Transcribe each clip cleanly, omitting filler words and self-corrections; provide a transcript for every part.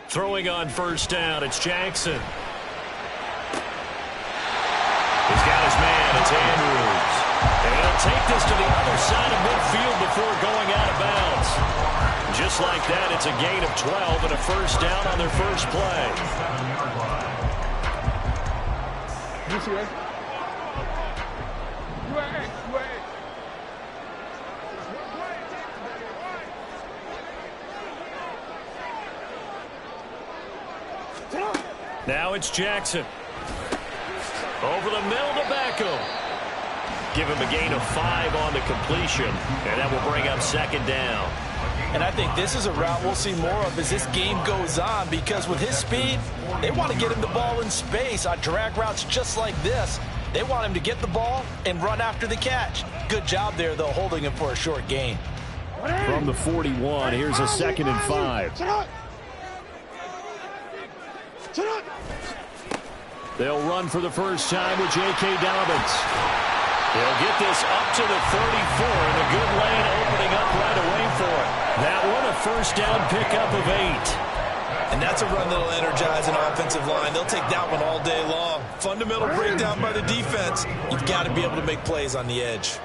Throwing on first down, it's Jackson. He's got his man, it's Andrews. And he'll take this to the other side of midfield before going out of bounds. Just like that, it's a gain of 12 and a first down on their first play. Now it's Jackson. Over the middle to Beckham. Give him a gain of 5 on the completion, and that will bring up second down. And I think this is a route we'll see more of as this game goes on, because with his speed, they want to get him the ball in space on drag routes just like this. They want him to get the ball and run after the catch. Good job there, though, holding him for a short gain. From the 41, here's a 2nd and 5. They'll run for the first time with J.K. Dobbins. They'll get this up to the 34, and a good lane opening up right away for it. That one, a first down pickup of 8. And that's a run that'll energize an offensive line. They'll take that one all day long. Fundamental breakdown by the defense. You've got to be able to make plays on the edge.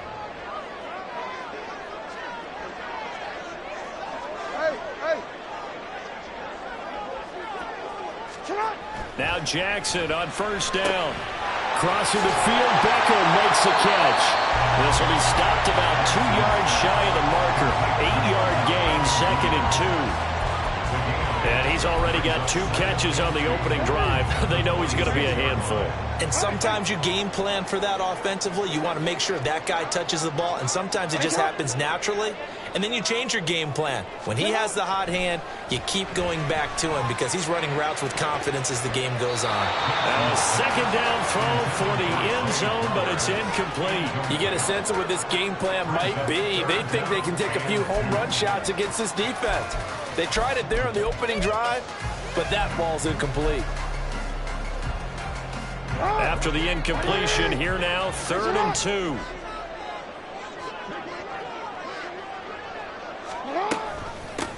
Now Jackson on first down. Crossing the field, Beckham makes the catch. This will be stopped about 2 yards shy of the marker. 8-yard gain, 2nd and 2. And he's already got 2 catches on the opening drive. They know he's going to be a handful. And sometimes you game plan for that offensively. You want to make sure that guy touches the ball, and sometimes it just happens naturally. And then you change your game plan. When he has the hot hand, you keep going back to him because he's running routes with confidence as the game goes on. A second down throw for the end zone, but it's incomplete. You get a sense of what this game plan might be. They think they can take a few home run shots against this defense. They tried it there on the opening drive, but that ball's incomplete. After the incompletion, here now, 3rd and 2.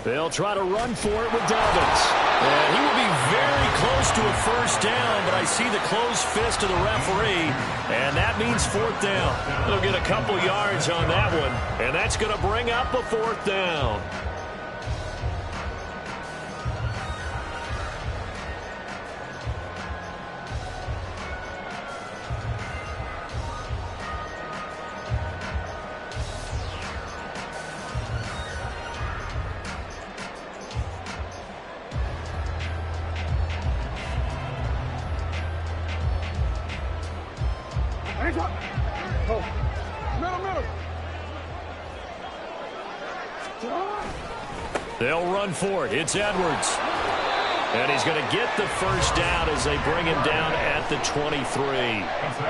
They'll try to run for it with Dobbins. And he will be very close to a first down, but I see the closed fist of the referee, and that means 4th down. They'll get a couple yards on that one, and that's going to bring up a 4th down. They'll run for it. It's Edwards. And he's going to get the first down as they bring him down at the 23.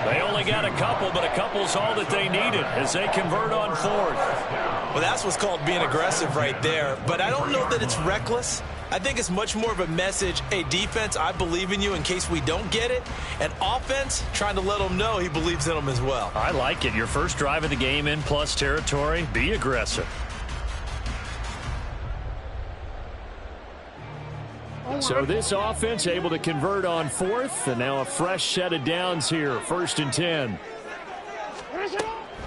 They only got a couple, but a couple's all that they needed as they convert on 4th. Well, that's what's called being aggressive right there. But I don't know that it's reckless. I think it's much more of a message, hey, defense, I believe in you in case we don't get it. And offense, trying to let them know he believes in them as well. I like it. Your first drive of the game in plus territory, be aggressive. So this offense able to convert on 4th, and now a fresh set of downs here, 1st and 10.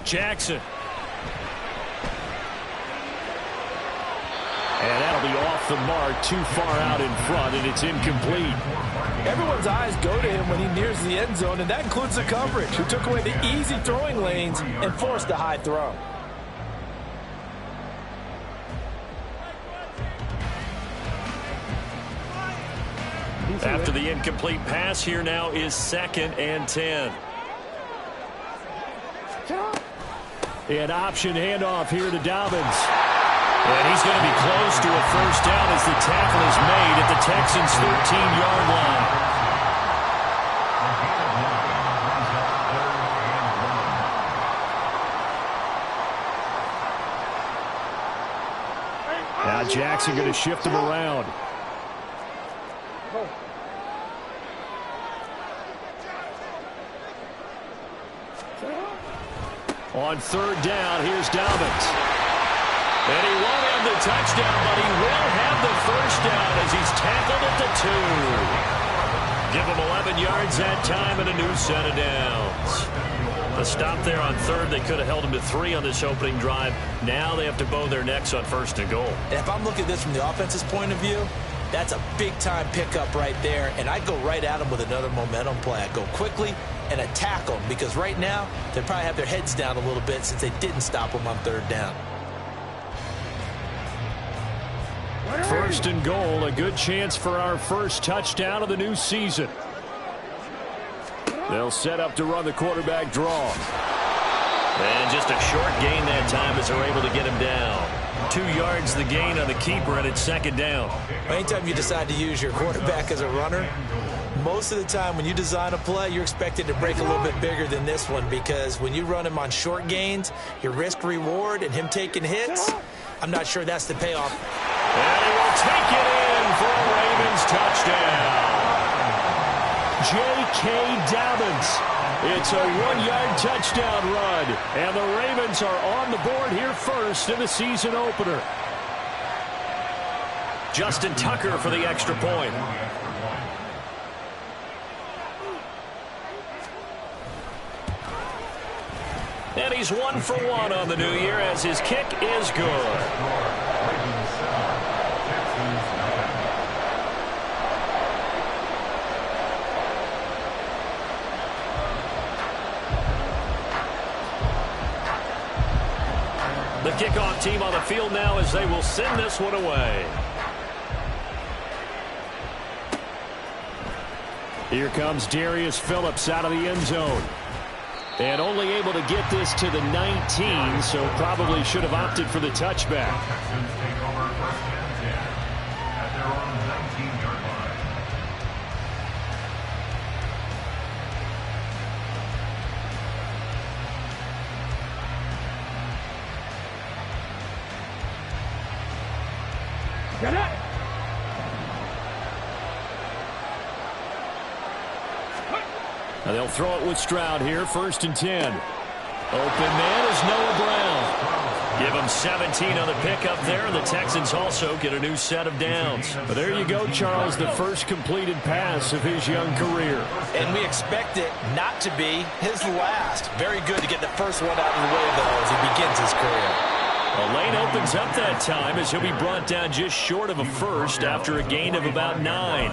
Jackson. And that'll be off the mark, too far out in front, and it's incomplete. Everyone's eyes go to him when he nears the end zone, and that includes the coverage, who took away the easy throwing lanes and forced a high throw. After the incomplete pass, here now is 2nd and 10. An option handoff here to Dobbins. And he's going to be close to a first down as the tackle is made at the Texans' 13-yard line. Now Jackson going to shift him around. On third down, here's Dobbins. And he won't have the touchdown, but he will have the first down as he's tackled at the 2. Give him 11 yards that time and a new set of downs. The stop there on third, they could have held him to 3 on this opening drive. Now they have to bow their necks on first and goal. And if I'm looking at this from the offense's point of view, that's a big-time pickup right there, and I go right at him with another momentum play. I go quickly and attack them because right now they probably have their heads down a little bit since they didn't stop him on third down. First and goal, a good chance for our first touchdown of the new season. They'll set up to run the quarterback draw. And just a short gain that time as they're able to get him down. 2 yards the gain on the keeper, and it's second down. Anytime you decide to use your quarterback as a runner, most of the time when you design a play, you're expected to break a little bit bigger than this one because when you run him on short gains, your risk-reward and him taking hits, I'm not sure that's the payoff. And he will take it in for a Ravens touchdown. J.K. Dobbins. It's a 1-yard touchdown run, and the Ravens are on the board here first in the season opener. Justin Tucker for the extra point. And he's 1 for 1 on the new year as his kick is good. The kickoff team on the field now as they will send this one away. Here comes Darius Phillips out of the end zone. And only able to get this to the 19, so probably should have opted for the touchback. Get it! Now they'll throw it with Stroud here, 1st and 10. Open man is Noah Brown. Give him 17 on the pickup there, and the Texans also get a new set of downs. But there you go, Charles, the first completed pass of his young career. And we expect it not to be his last. Very good to get the first one out of the way, though, as he begins his career. A lane opens up that time as he'll be brought down just short of a first after a gain of about 9.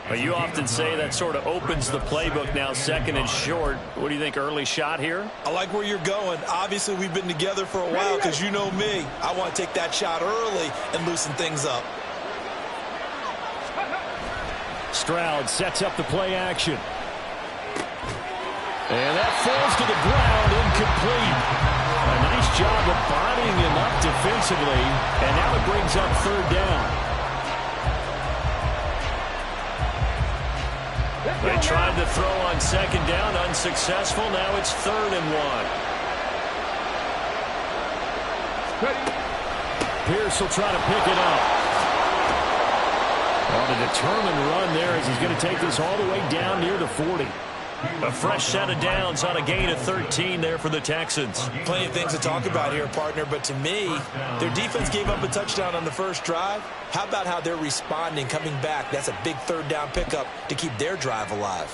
But you often say that sort of opens the playbook now, 2nd and short. What do you think, early shot here? I like where you're going. Obviously, we've been together for a while because you know me. I want to take that shot early and loosen things up. Stroud sets up the play action. And that falls to the ground, incomplete. A nice job of bodying him up defensively, and now it brings up 3rd down. They tried to throw on 2nd down, unsuccessful. Now it's 3rd and 1. Pierce will try to pick it up. On a determined run there as he's going to take this all the way down near the 40. A fresh set of downs on a gain of 13 there for the Texans. Plenty of things to talk about here, partner, but to me, their defense gave up a touchdown on the first drive. How about how they're responding, coming back? That's a big 3rd down pickup to keep their drive alive.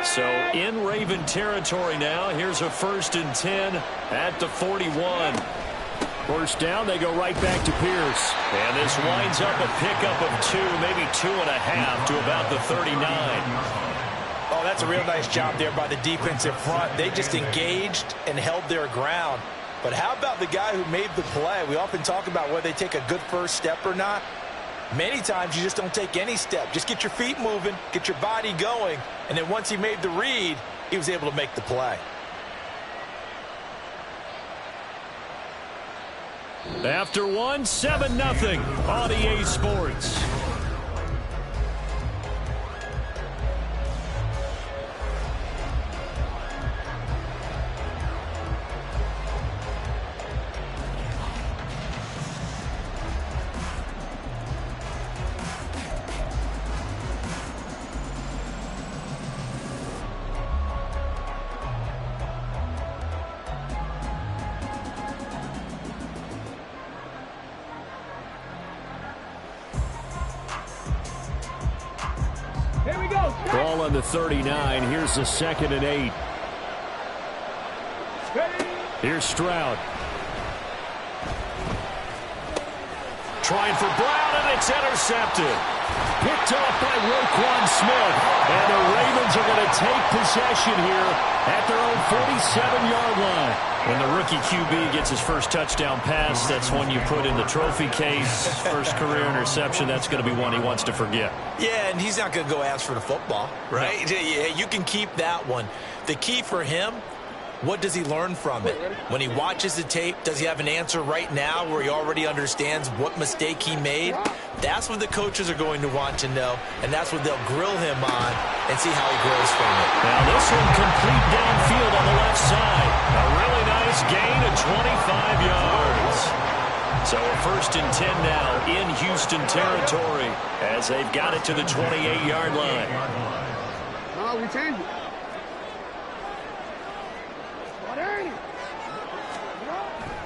So in Raven territory now. Here's a 1st and 10 at the 41. 1st down, they go right back to Pierce. And this winds up a pickup of 2, maybe 2.5 to about the 39. Oh, that's a real nice job there by the defensive front. They just engaged and held their ground. But how about the guy who made the play? We often talk about whether they take a good first step or not. Many times you just don't take any step. Just get your feet moving, get your body going, and then once he made the read, he was able to make the play. After 1, 7-0 on EA Sports. Ball on the 39. Here's the 2nd and 8. Here's Stroud. Trying for Brown, and it's intercepted. Picked off by Roquan Smith. And the Ravens are going to take possession here at their own 47-yard line. When the rookie QB gets his first touchdown pass, that's one you put in the trophy case. First career interception, that's going to be one he wants to forget. Yeah, and he's not going to go ask for the football, right? No. You can keep that one. The key for him, what does he learn from it? When he watches the tape, does he have an answer right now where he already understands what mistake he made? That's what the coaches are going to want to know, and that's what they'll grill him on and see how he grows from it. Now this one complete downfield on the left side. A really nice gain of 25 yards. So a 1st and 10 now in Houston territory as they've got it to the 28-yard line. No, we changed it.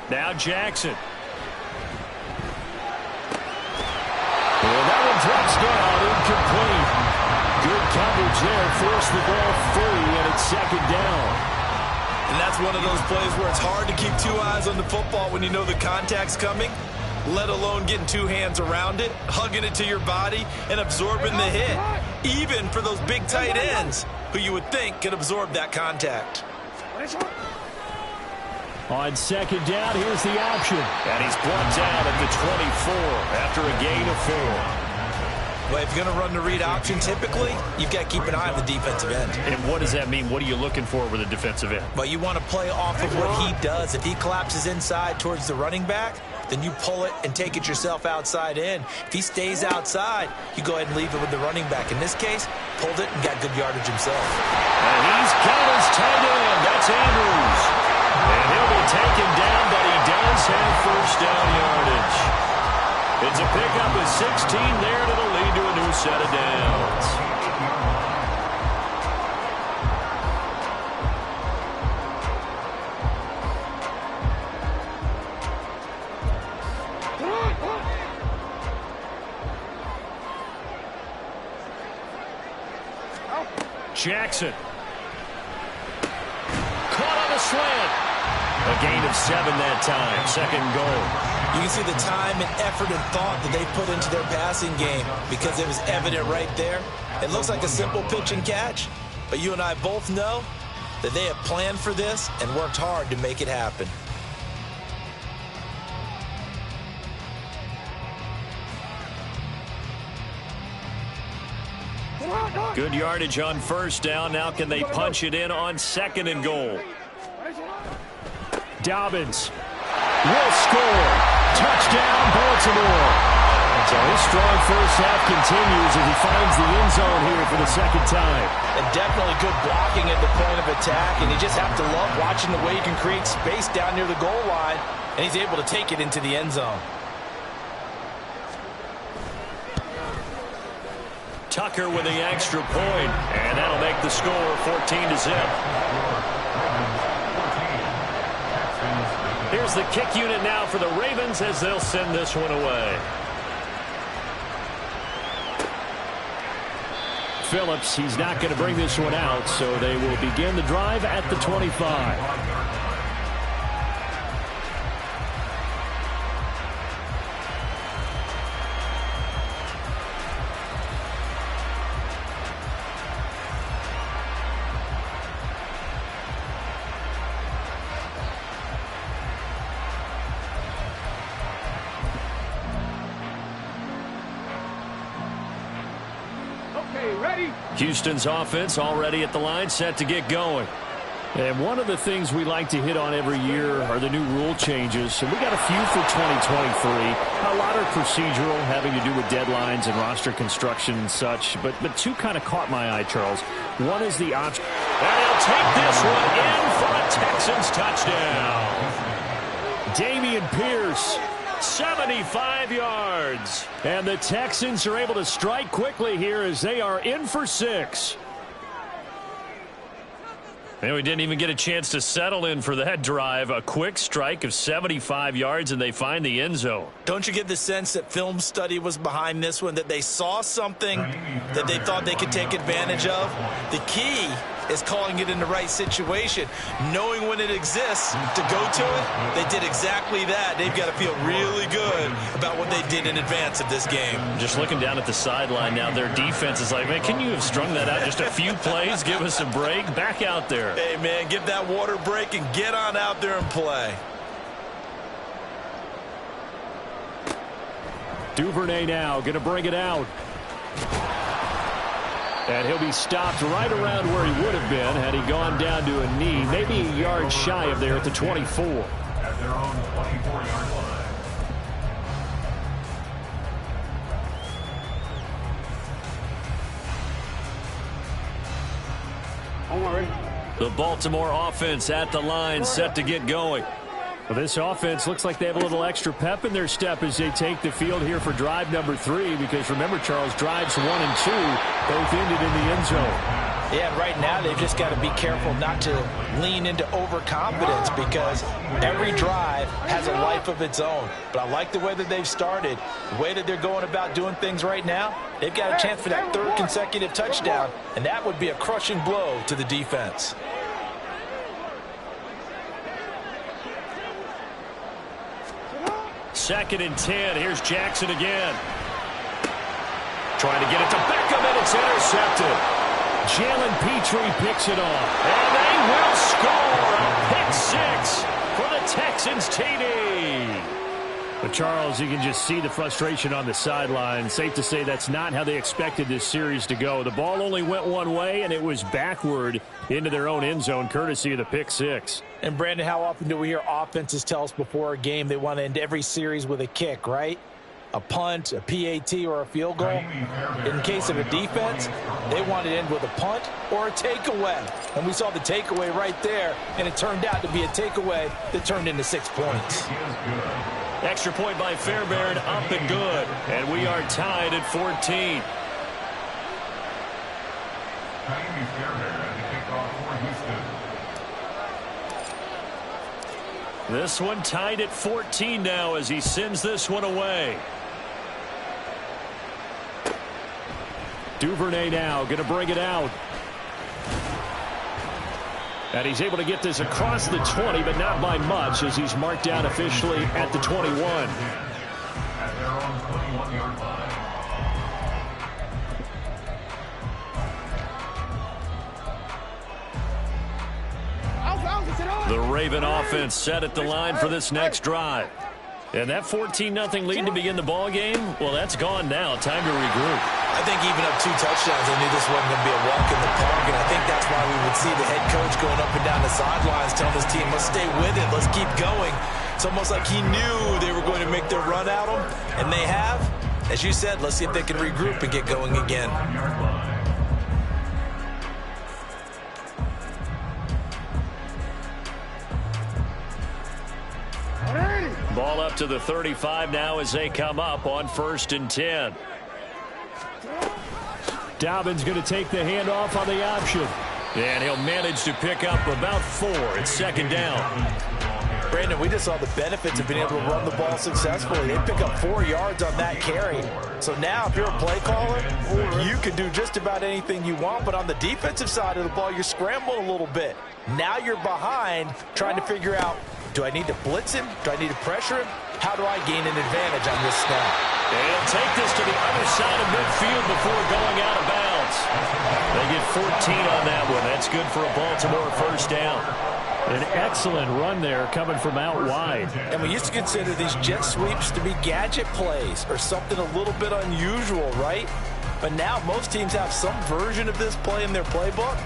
Now Jackson. Well, that one drops down, incomplete. Good coverage there, forced the ball free, and it's 2nd down. And that's one of those plays where it's hard to keep 2 eyes on the football when you know the contact's coming, let alone getting 2 hands around it, hugging it to your body, and absorbing the hit, even for those big tight ends who you would think could absorb that contact. On 2nd down, here's the option. And he's brought down at the 24 after a gain of 4. Well, if you're going to run the read option, typically, you've got to keep an eye on the defensive end. And what does that mean? What are you looking for with a defensive end? Well, you want to play off of what he does. If he collapses inside towards the running back, then you pull it and take it yourself outside in. If he stays outside, you go ahead and leave it with the running back. In this case, pulled it and got good yardage himself. And he's got his tight end. That's Andrews. And he'll be taken down, but he does have 1st down yardage. It's a pickup of 16 there that'll lead to a new set of downs. Jackson. Caught on a slant. A gain of 7 that time. 2nd goal. You can see the time and effort and thought that they put into their passing game because it was evident right there. It looks like a simple pitch and catch, but you and I both know that they have planned for this and worked hard to make it happen. Good yardage on 1st down. Now can they punch it in on 2nd and goal? Dobbins will score. Touchdown, Baltimore. So his strong 1st half continues as he finds the end zone here for the 2nd time. And definitely good blocking at the point of attack, and you just have to love watching the way he can create space down near the goal line, and he's able to take it into the end zone. Tucker with the extra point, and that'll make the score 14-0. Here's the kick unit now for the Ravens as they'll send this one away. Phillips, he's not going to bring this one out, so they will begin the drive at the 25. Houston's offense already at the line, set to get going. And one of the things we like to hit on every year are the new rule changes. And we got a few for 2023. A lot are procedural, having to do with deadlines and roster construction and such. But 2 kind of caught my eye, Charles. One is the option. And he'll take this one in for a Texans touchdown. Dameon Pierce. 75 yards. And the Texans are able to strike quickly here as they are in for 6. And we didn't even get a chance to settle in for that drive. A quick strike of 75 yards, and they find the end zone. Don't you get the sense that film study was behind this one, that they saw something that they thought they could take advantage of? The key is calling it in the right situation, knowing when it exists to go to it. They did exactly that. They've got to feel really good about what they did in advance of this game. Just looking down at the sideline now, their defense is like, man, can you have strung that out just a few plays? Give us a break. Back out there. Hey, man, give that water break and get on out there and play. Duvernay now going to bring it out. And he'll be stopped right around where he would have been had he gone down to a knee, maybe a yard shy of there at the 24. At their own 24-yard line. The Baltimore offense at the line, set to get going. Well, this offense looks like they have a little extra pep in their step as they take the field here for drive number 3, because remember, Charles, drives 1 and 2 both ended in the end zone. Yeah, right now they've just got to be careful not to lean into overconfidence, because every drive has a life of its own. But I like the way that they've started, the way that they're going about doing things right now. They've got a chance for that 3rd consecutive touchdown, and that would be a crushing blow to the defense. Second and 10. Here's Jackson again. Trying to get it to Beckham, and it's intercepted. Jalen Petrie picks it off. And they will score a pick 6 for the Texans TD. But Charles, you can just see the frustration on the sideline. Safe to say that's not how they expected this series to go. The ball only went one way, and it was backward into their own end zone, courtesy of the pick 6. And, Brandon, how often do we hear offenses tell us before a game they want to end every series with a kick, right? A punt, a PAT, or a field goal. In case of a defense, they want to end with a punt or a takeaway. And we saw the takeaway right there, and it turned out to be a takeaway that turned into 6 points. Extra point by Fairbairn, up and good. And we are tied at 14. This one tied at 14 now as he sends this one away. Duvernay now going to bring it out. And he's able to get this across the 20, but not by much, as he's marked down officially at the 21. At their own 21-yard line. The Raven offense set at the line for this next drive. And that 14-0 lead to begin the ball game, well, that's gone now. Time to regroup. I think even up 2 touchdowns, I knew this wasn't going to be a walk in the park, and I think that's why we would see the head coach going up and down the sidelines telling his team, let's stay with it, let's keep going. It's almost like he knew they were going to make their run at him, and they have. As you said, let's see if they can regroup and get going again. Ball up to the 35 now as they come up on 1st and 10. Dobbins going to take the handoff on the option. And he'll manage to pick up about 4. It's 2nd down. Brandon, we just saw the benefits of being able to run the ball successfully. They pick up 4 yards on that carry. So now if you're a play caller, you can do just about anything you want. But on the defensive side of the ball, you're scrambling a little bit. Now you're behind trying to figure out, do I need to blitz him? Do I need to pressure him? How do I gain an advantage on this snap? They'll take this to the other side of midfield before going out of bounds. They get 14 on that one. That's good for a Baltimore 1st down. An excellent run there coming from out wide. And we used to consider these jet sweeps to be gadget plays or something a little bit unusual, right? But now most teams have some version of this play in their playbook.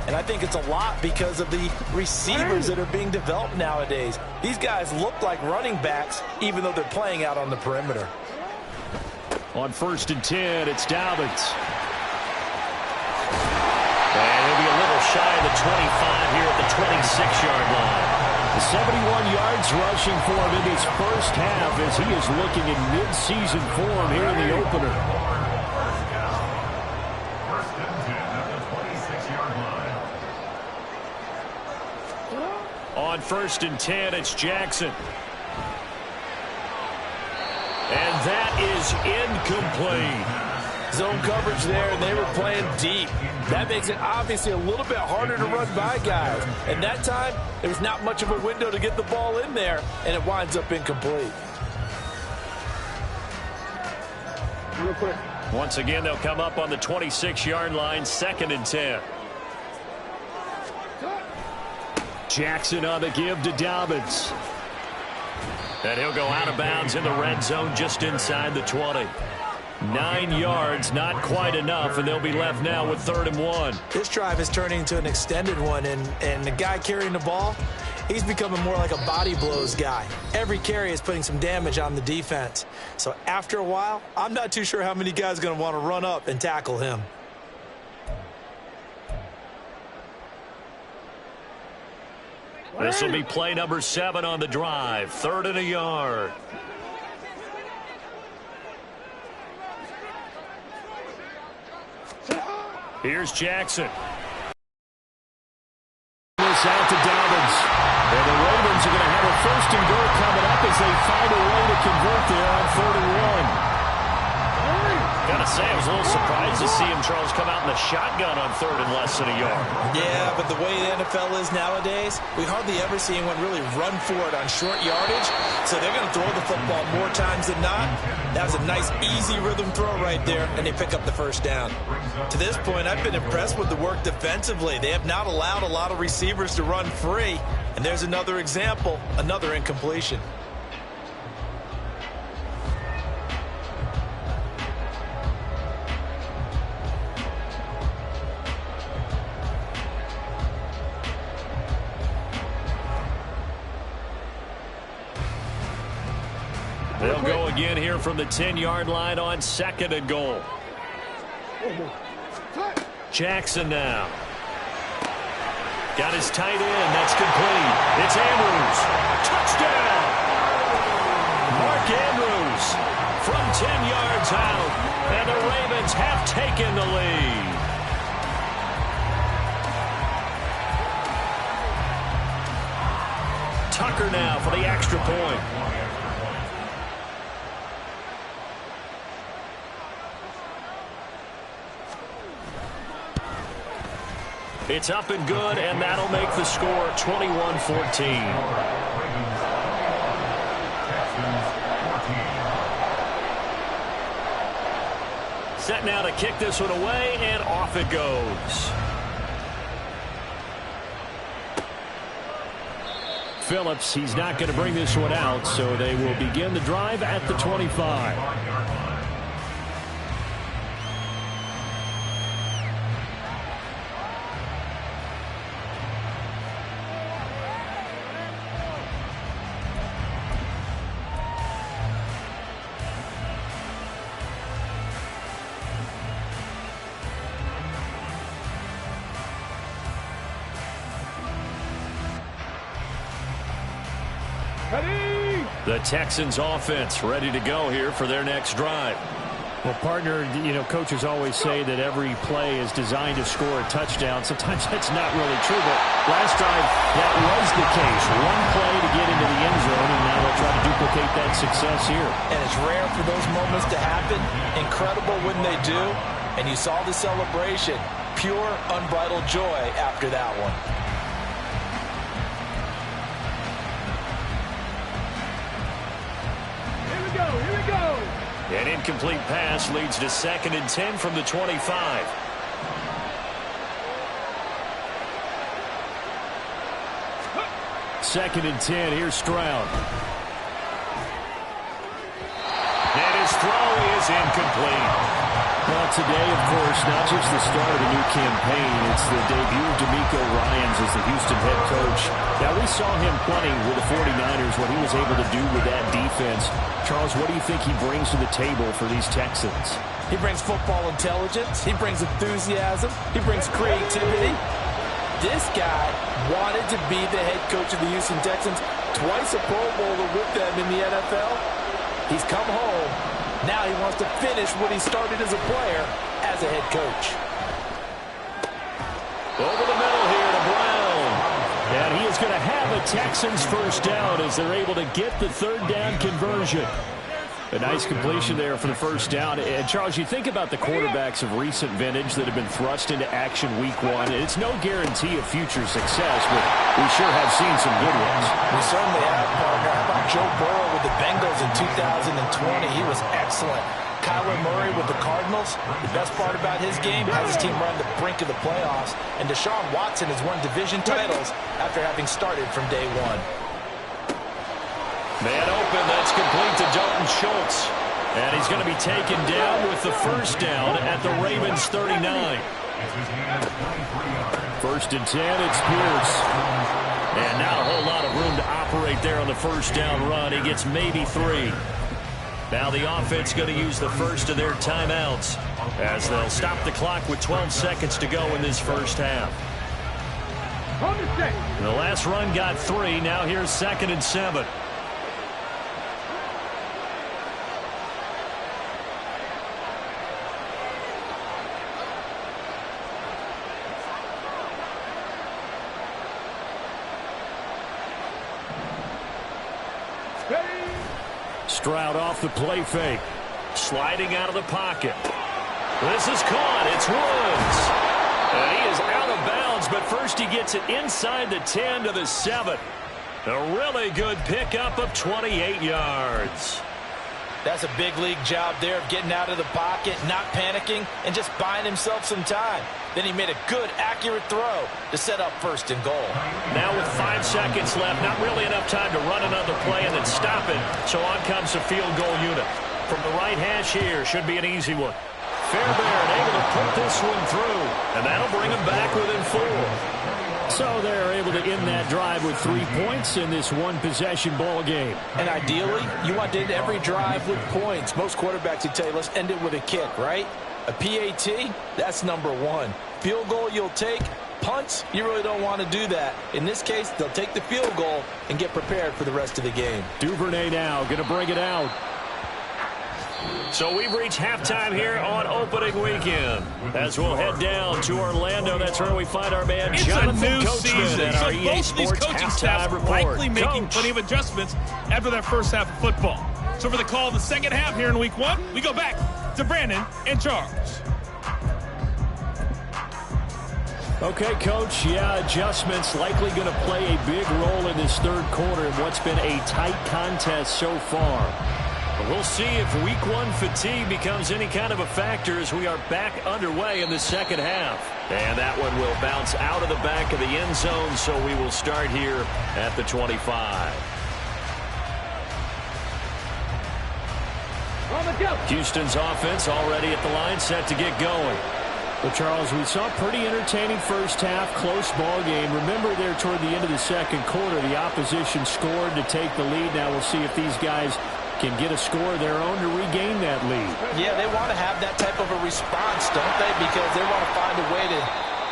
And I think it's a lot because of the receivers that are being developed nowadays. These guys look like running backs, even though they're playing out on the perimeter. On 1st and 10, it's Dobbins. And he'll be a little shy of the 25 here at the 26-yard line. The 71 yards rushing for him in his first half as he is looking in mid-season form here in the opener. on 1st and 10. It's Jackson. And that is incomplete. Zone coverage there, and they were playing deep. That makes it obviously a little bit harder to run by guys. And that time, there was not much of a window to get the ball in there, and it winds up incomplete. Real quick. Once again, they'll come up on the 26-yard line, 2nd and 10. Jackson on the give to Dobbins. And he'll go out of bounds in the red zone just inside the 20. 9 yards, not quite enough, and they'll be left now with 3rd and 1. This drive is turning into an extended one, and the guy carrying the ball, he's becoming more like a body blows guy. Every carry is putting some damage on the defense. So after a while, I'm not too sure how many guys are going to want to run up and tackle him. This will be play number 7 on the drive. 3rd and a yard. Here's Jackson. This out to Dobbins. And the Ravens are going to have a 1st and goal coming up as they find a way to convert there on 3rd and 1. Gotta say, I was a little surprised to see him, Charles, come out in the shotgun on 3rd and less than a yard. Yeah, but the way the NFL is nowadays, we hardly ever see anyone really run for it on short yardage. So they're going to throw the football more times than not. That was a nice, easy rhythm throw right there, and they pick up the 1st down. To this point, I've been impressed with the work defensively. They have not allowed a lot of receivers to run free. And there's another example, another incompletion. They'll go again here from the 10-yard line on 2nd and goal. Jackson now. Got his tight end. That's complete. It's Andrews. Touchdown! Mark Andrews from 10 yards out. And the Ravens have taken the lead. Tucker now for the extra point. It's up and good, and that'll make the score 21-14. Set now to kick this one away, and off it goes. Phillips, he's not going to bring this one out, so they will begin the drive at the 25. The Texans offense ready to go here for their next drive. Well, partner, coaches always say that every play is designed to score a touchdown. Sometimes that's not really true, but last drive, that was the case. One play to get into the end zone, and now they'll try to duplicate that success here. And it's rare for those moments to happen. Incredible when they do. And you saw the celebration. Pure, unbridled joy after that one. An incomplete pass leads to 2nd and 10 from the 25. 2nd and 10. Here's Stroud. And his throw is incomplete. Well, today, of course, not just the start of a new campaign, it's the debut of DeMeco Ryans as the Houston head coach. Now, we saw him plenty with the 49ers, what he was able to do with that defense. Charles, what do you think he brings to the table for these Texans? He brings football intelligence. He brings enthusiasm. He brings creativity. This guy wanted to be the head coach of the Houston Texans, twice a Pro Bowler with them in the NFL. He's come home. Now he wants to finish what he started as a player as a head coach. Over the middle here to Brown. And he is is going to have a Texans first down as they're able to get the third down conversion. A nice completion there for the first down. And, Charles, you think about the quarterbacks of recent vintage that have been thrust into action week one. It's no guarantee of future success, but we sure have seen some good ones. We certainly have, partner. How about Joe Burrow with the Bengals in 2020? He was excellent. Kyler Murray with the Cardinals. The best part about his game has his team run the brink of the playoffs. And Deshaun Watson has won division titles after having started from day one. Man open, that's complete to Dalton Schultz. And he's going to be taken down with the first down at the Ravens 39. First and 10, it's Pierce. And not a whole lot of room to operate there on the first down run. He gets maybe 3. Now the offense going to use the first of their timeouts as they'll stop the clock with 12 seconds to go in this first half. The last run got 3. Now here's 2nd and 7. Stroud off the play fake. Sliding out of the pocket. This is caught. It's Woods. And he is out of bounds, but first he gets it inside the 10 to the 7. A really good pickup of 28 yards. That's a big league job there of getting out of the pocket, not panicking, and just buying himself some time. Then he made a good, accurate throw to set up 1st and goal. Now with 5 seconds left, not really enough time to run another play and then stop it. So on comes the field goal unit. From the right hash here, should be an easy one. Fairbairn able to put this one through, and that'll bring him back within 4. So they're able to end that drive with 3 points in this one-possession ball game. And ideally, you want to end every drive with points. Most quarterbacks would tell you, let's end it with a kick, right? A PAT, that's number 1. Field goal you'll take. Punts, you really don't want to do that. In this case, they'll take the field goal and get prepared for the rest of the game. Duvernay now going to bring it out. So we've reached halftime here on opening weekend. As we'll head down to Orlando, that's where we find our man Jonathan Coachman at our EA Sports halftime report. Likely making plenty of adjustments after that first half of football. So for the call of the second half here in week 1, we go back to Brandon and Charles. Okay, Coach. Yeah, adjustments likely going to play a big role in this third quarter in what's been a tight contest so far. But we'll see if week 1 fatigue becomes any kind of a factor as we are back underway in the second half. And that one will bounce out of the back of the end zone, so we will start here at the 25. Houston's offense already at the line, set to get going. Well, Charles, we saw a pretty entertaining first half, close ball game. Remember there toward the end of the second quarter, the opposition scored to take the lead. Now we'll see if these guys can get a score of their own to regain that lead. Yeah, they want to have that type of a response, don't they? Because they want to find a way to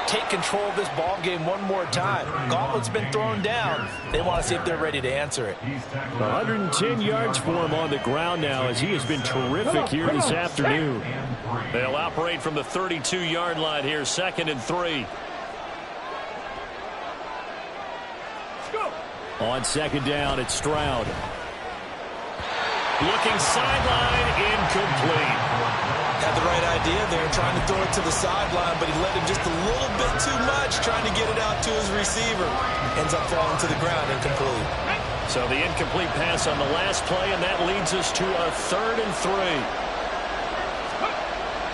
take control of this ball game one more time. Gauntlet's been thrown down. They want to see if they're ready to answer it. 110 yards for him on the ground now as he has been terrific here this afternoon. They'll operate from the 32-yard line here, 2nd and 3. On 2nd down, it's Stroud. Looking sideline, incomplete. Had the right idea there, trying to throw it to the sideline, but he let him just a little bit too much, trying to get it out to his receiver. Ends up falling to the ground, incomplete. So the incomplete pass on the last play, and that leads us to a 3rd and 3.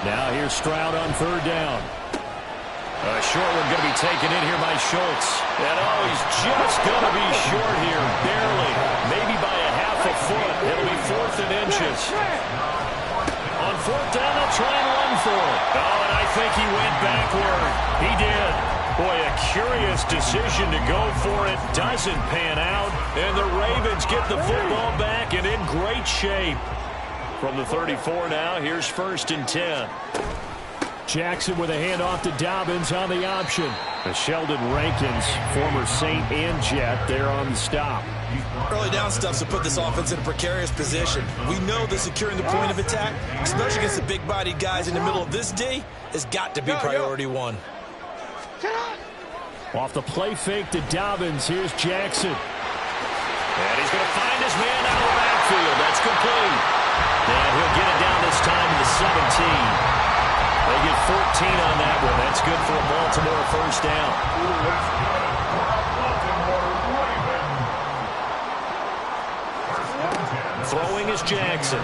Now here's Stroud on 3rd down. A short one going to be taken in here by Schultz. And oh, he's just going to be short here, barely. Maybe by a half a foot. It'll be 4th and inches. On 4th down, they'll try and run for it. Oh, and I think he went backward. He did. Boy, a curious decision to go for it. Doesn't pan out. And the Ravens get the football back and in great shape. From the 34 now, here's 1st and 10. Jackson with a handoff to Dobbins on the option. Sheldon Rankins, former Saint and Jet, there on the stop. Early down stuff to put this offense in a precarious position. We know that securing the point of attack, especially against the big-bodied guys in the middle of this D, has got to be priority 1. Off the play fake to Dobbins. Here's Jackson. And he's going to find his man out of the backfield. That's complete. And he'll get it down this time to the 17. They get 14 on that one. That's good for a Baltimore first down. Throwing is Jackson.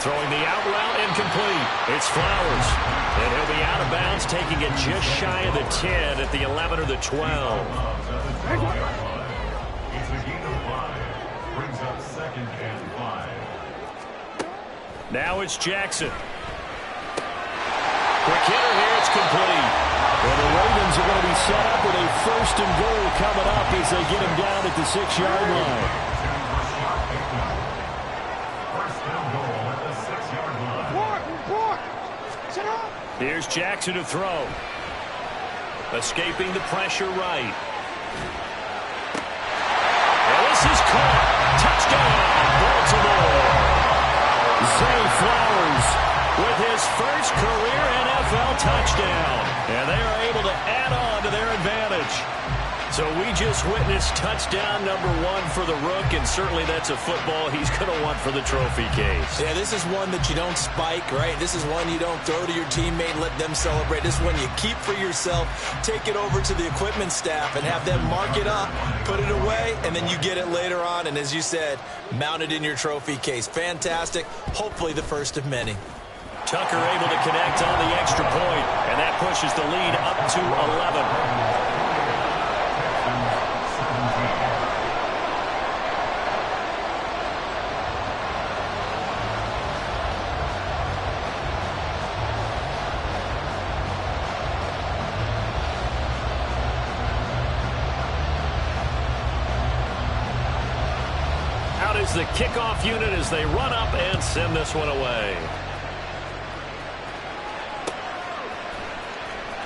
Throwing the out route, incomplete. It's Flowers. And he'll be out of bounds, taking it just shy of the 10 at the 11 or the 12. Now it's Jackson. Quick hitter here, it's complete. Well, the Ravens are going to be set up with a 1st and goal coming up as they get him down at the 6-yard line. Here's Jackson to throw. Escaping the pressure right. And this is caught. Touchdown, Baltimore. Zay Flowers with his first career NFL touchdown. And they are able to add on to their advantage. So we just witnessed touchdown number 1 for the Rook, and certainly that's a football he's going to want for the trophy case. Yeah, this is one that you don't spike, right? This is one you don't throw to your teammate, let them celebrate. This is one you keep for yourself, take it over to the equipment staff and have them mark it up, put it away, and then you get it later on. And as you said, mount it in your trophy case. Fantastic. Hopefully the first of many. Tucker able to connect on the extra point, and that pushes the lead up to 11. Out is the kickoff unit as they run up and send this one away.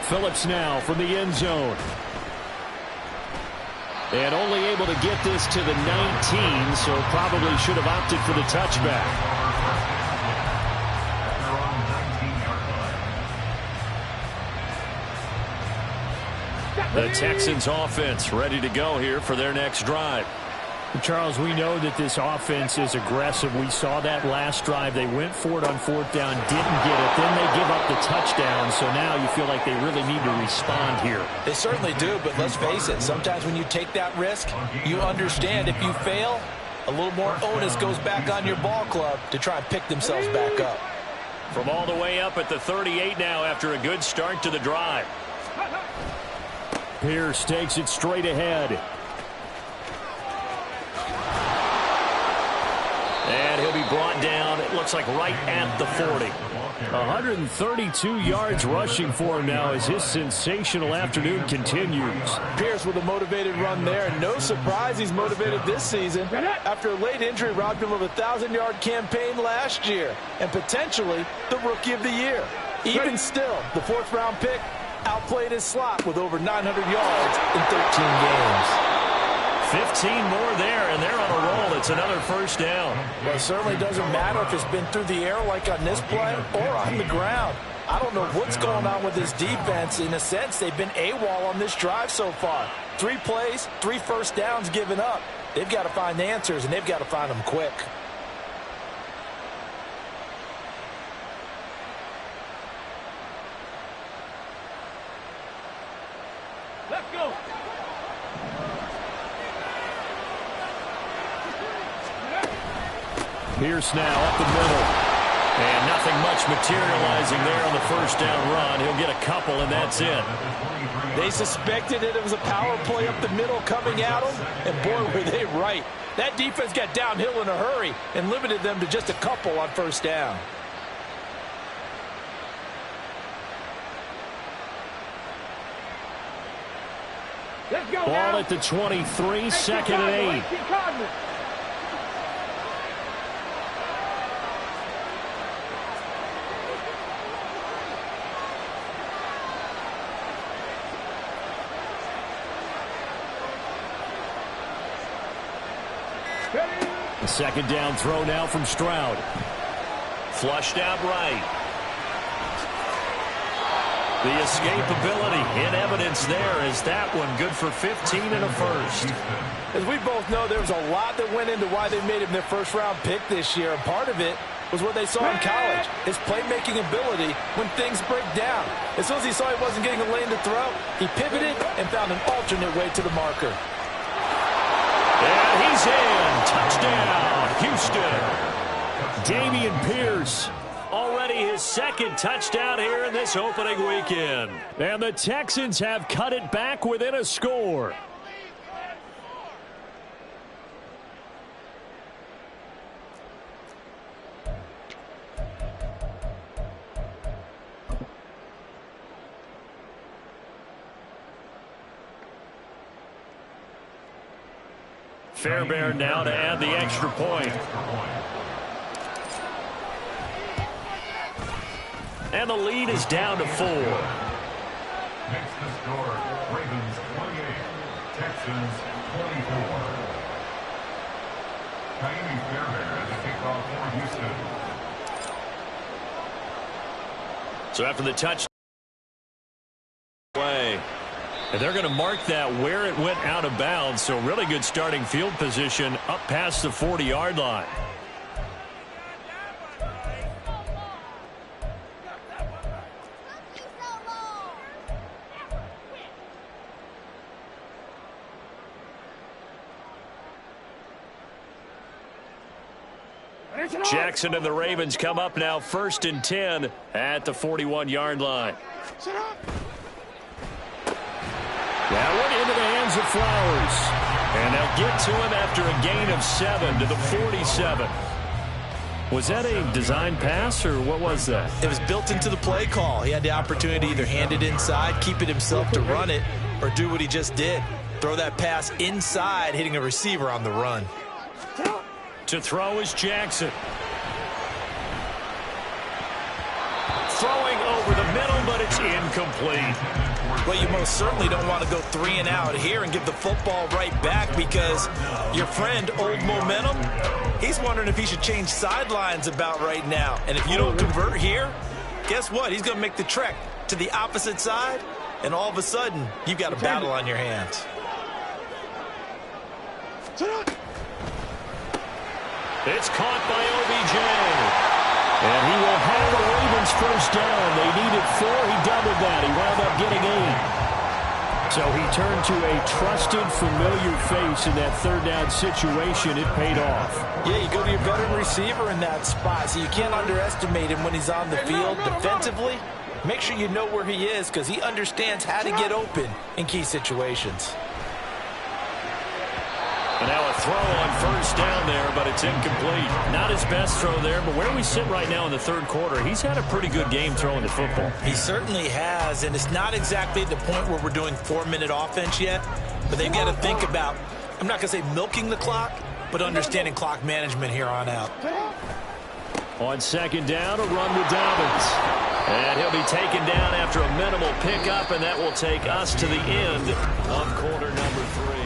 Phillips now from the end zone. And only able to get this to the 19, so probably should have opted for the touchback. The Texans offense ready to go here for their next drive. Charles, we know that this offense is aggressive. We saw that last drive. They went for it on 4th down, didn't get it. Then they give up the touchdown, so now you feel like they really need to respond here. They certainly do, but let's face it. Sometimes when you take that risk, you understand if you fail, a little more onus goes back on your ball club to try and pick themselves back up. From all the way up at the 38 now after a good start to the drive. Pierce takes it straight ahead. And he'll be brought down, it looks like right at the 40. 132 yards rushing for him now as his sensational afternoon continues. Pierce with a motivated run there. And no surprise he's motivated this season after a late injury robbed him of a 1,000-yard campaign last year and potentially the Rookie of the Year. Even still, the 4th-round pick outplayed his slot with over 900 yards in 13 games. 15 more there, and they're on a roll. It's another first down. Well, it certainly doesn't matter if it's been through the air like on this play or on the ground. I don't know what's going on with this defense. In a sense, they've been AWOL on this drive so far. 3 plays, 3 first downs given up. They've got to find answers, and they've got to find them quick. Let's go. Pierce now up the middle. And nothing much materializing there on the first down run. He'll get a couple, and that's it. They suspected it was a power play up the middle coming at them, and boy, were they right. That defense got downhill in a hurry and limited them to just a couple on first down. Let's go Ball now. at the 23, 2nd and 8. A 2nd down throw now from Stroud. Flushed out right. The escapability in evidence there as that one good for 15 and a first. As we both know, there was a lot that went into why they made him their first-round pick this year. And part of it was what they saw in college, his playmaking ability when things break down. As soon as he saw he wasn't getting a lane to throw, he pivoted and found an alternate way to the marker. And he's in. Touchdown, Houston. Dameon Pierce, already his second touchdown here in this opening weekend. And the Texans have cut it back within a score. Fairbairn now to add the extra point. And the lead is down to 4. Makes the score Ravens 28, Texans 24. Kaimi Fairbairn as a kickoff for Houston. So after the touchdown, and they're going to mark that where it went out of bounds. So really good starting field position up past the 40-yard line. Jackson and the Ravens come up now 1st and 10 at the 41-yard line. That one into the hands of Flowers. And they'll get to him after a gain of 7 to the 47. Was that a design pass, or what was that? It was built into the play call. He had the opportunity to either hand it inside, keep it himself to run it, or do what he just did. Throw that pass inside, hitting a receiver on the run. To throw is Jackson. Throwing over the middle, but it's incomplete. Well, you most certainly don't want to go 3 and out here and give the football right back, because your friend, Old Momentum, he's wondering if he should change sidelines about right now. And if you don't convert here, guess what? He's going to make the trek to the opposite side, and all of a sudden, you've got a battle on your hands. It's caught by OBJ. And he will have the Ravens first down. They needed 4. He doubled that. He wound up getting 8. So he turned to a trusted, familiar face in that third down situation. It paid off. Yeah, you go to your veteran receiver in that spot, so you can't underestimate him when he's on the field defensively. Make sure you know where he is, because he understands how to get open in key situations. And now a throw on first down there, but it's incomplete. Not his best throw there, but where we sit right now in the third quarter, he's had a pretty good game throwing the football. He certainly has, and it's not exactly the point where we're doing 4-minute offense yet, but they've got to think about, I'm not going to say milking the clock, but understanding clock management here on out. On second down, a run with Dobbins. And he'll be taken down after a minimal pickup, and that will take us to the end of quarter number 3.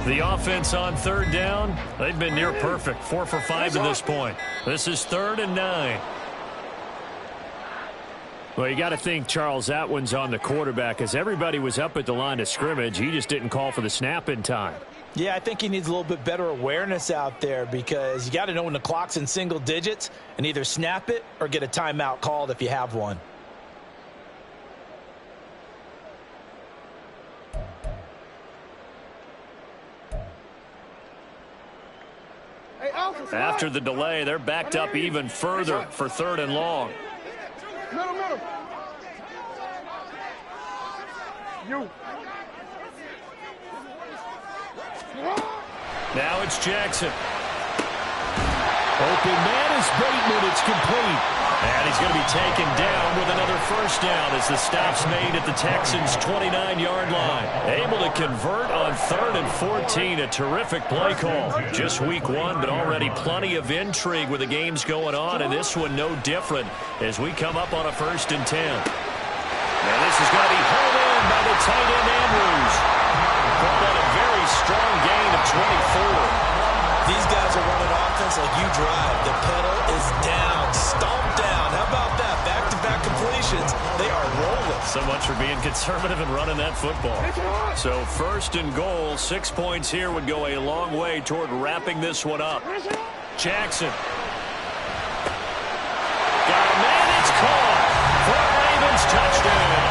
The offense on third down, they've been near perfect. 4 for 5 to this point. This is 3rd and 9. Well, you got to think, Charles, that one's on the quarterback, as everybody was up at the line of scrimmage. He just didn't call for the snap in time. Yeah, I think he needs a little bit better awareness out there, because you got to know when the clock's in single digits and either snap it or get a timeout called if you have one. After the delay, they're backed up even further for 3rd and long. You. Now it's Jackson. Open man is Bateman. It's complete. And he's going to be taken down with another first down as the stop's made at the Texans' 29-yard line. Able to convert on 3rd and 14. A terrific play call. Just week 1, but already plenty of intrigue with the games going on, and this one no different as we come up on a 1st and 10. And this is going to be hauled in by the tight end Andrews. Called on a very strong gain of 24. These guys are running offense like you drive. The pedal is down, stomped down. How about that? Back-to-back completions. They are rolling. So much for being conservative and running that football. So 1st and goal, 6 points here would go a long way toward wrapping this one up. Jackson. Got a man, it's caught. For a Ravens touchdown.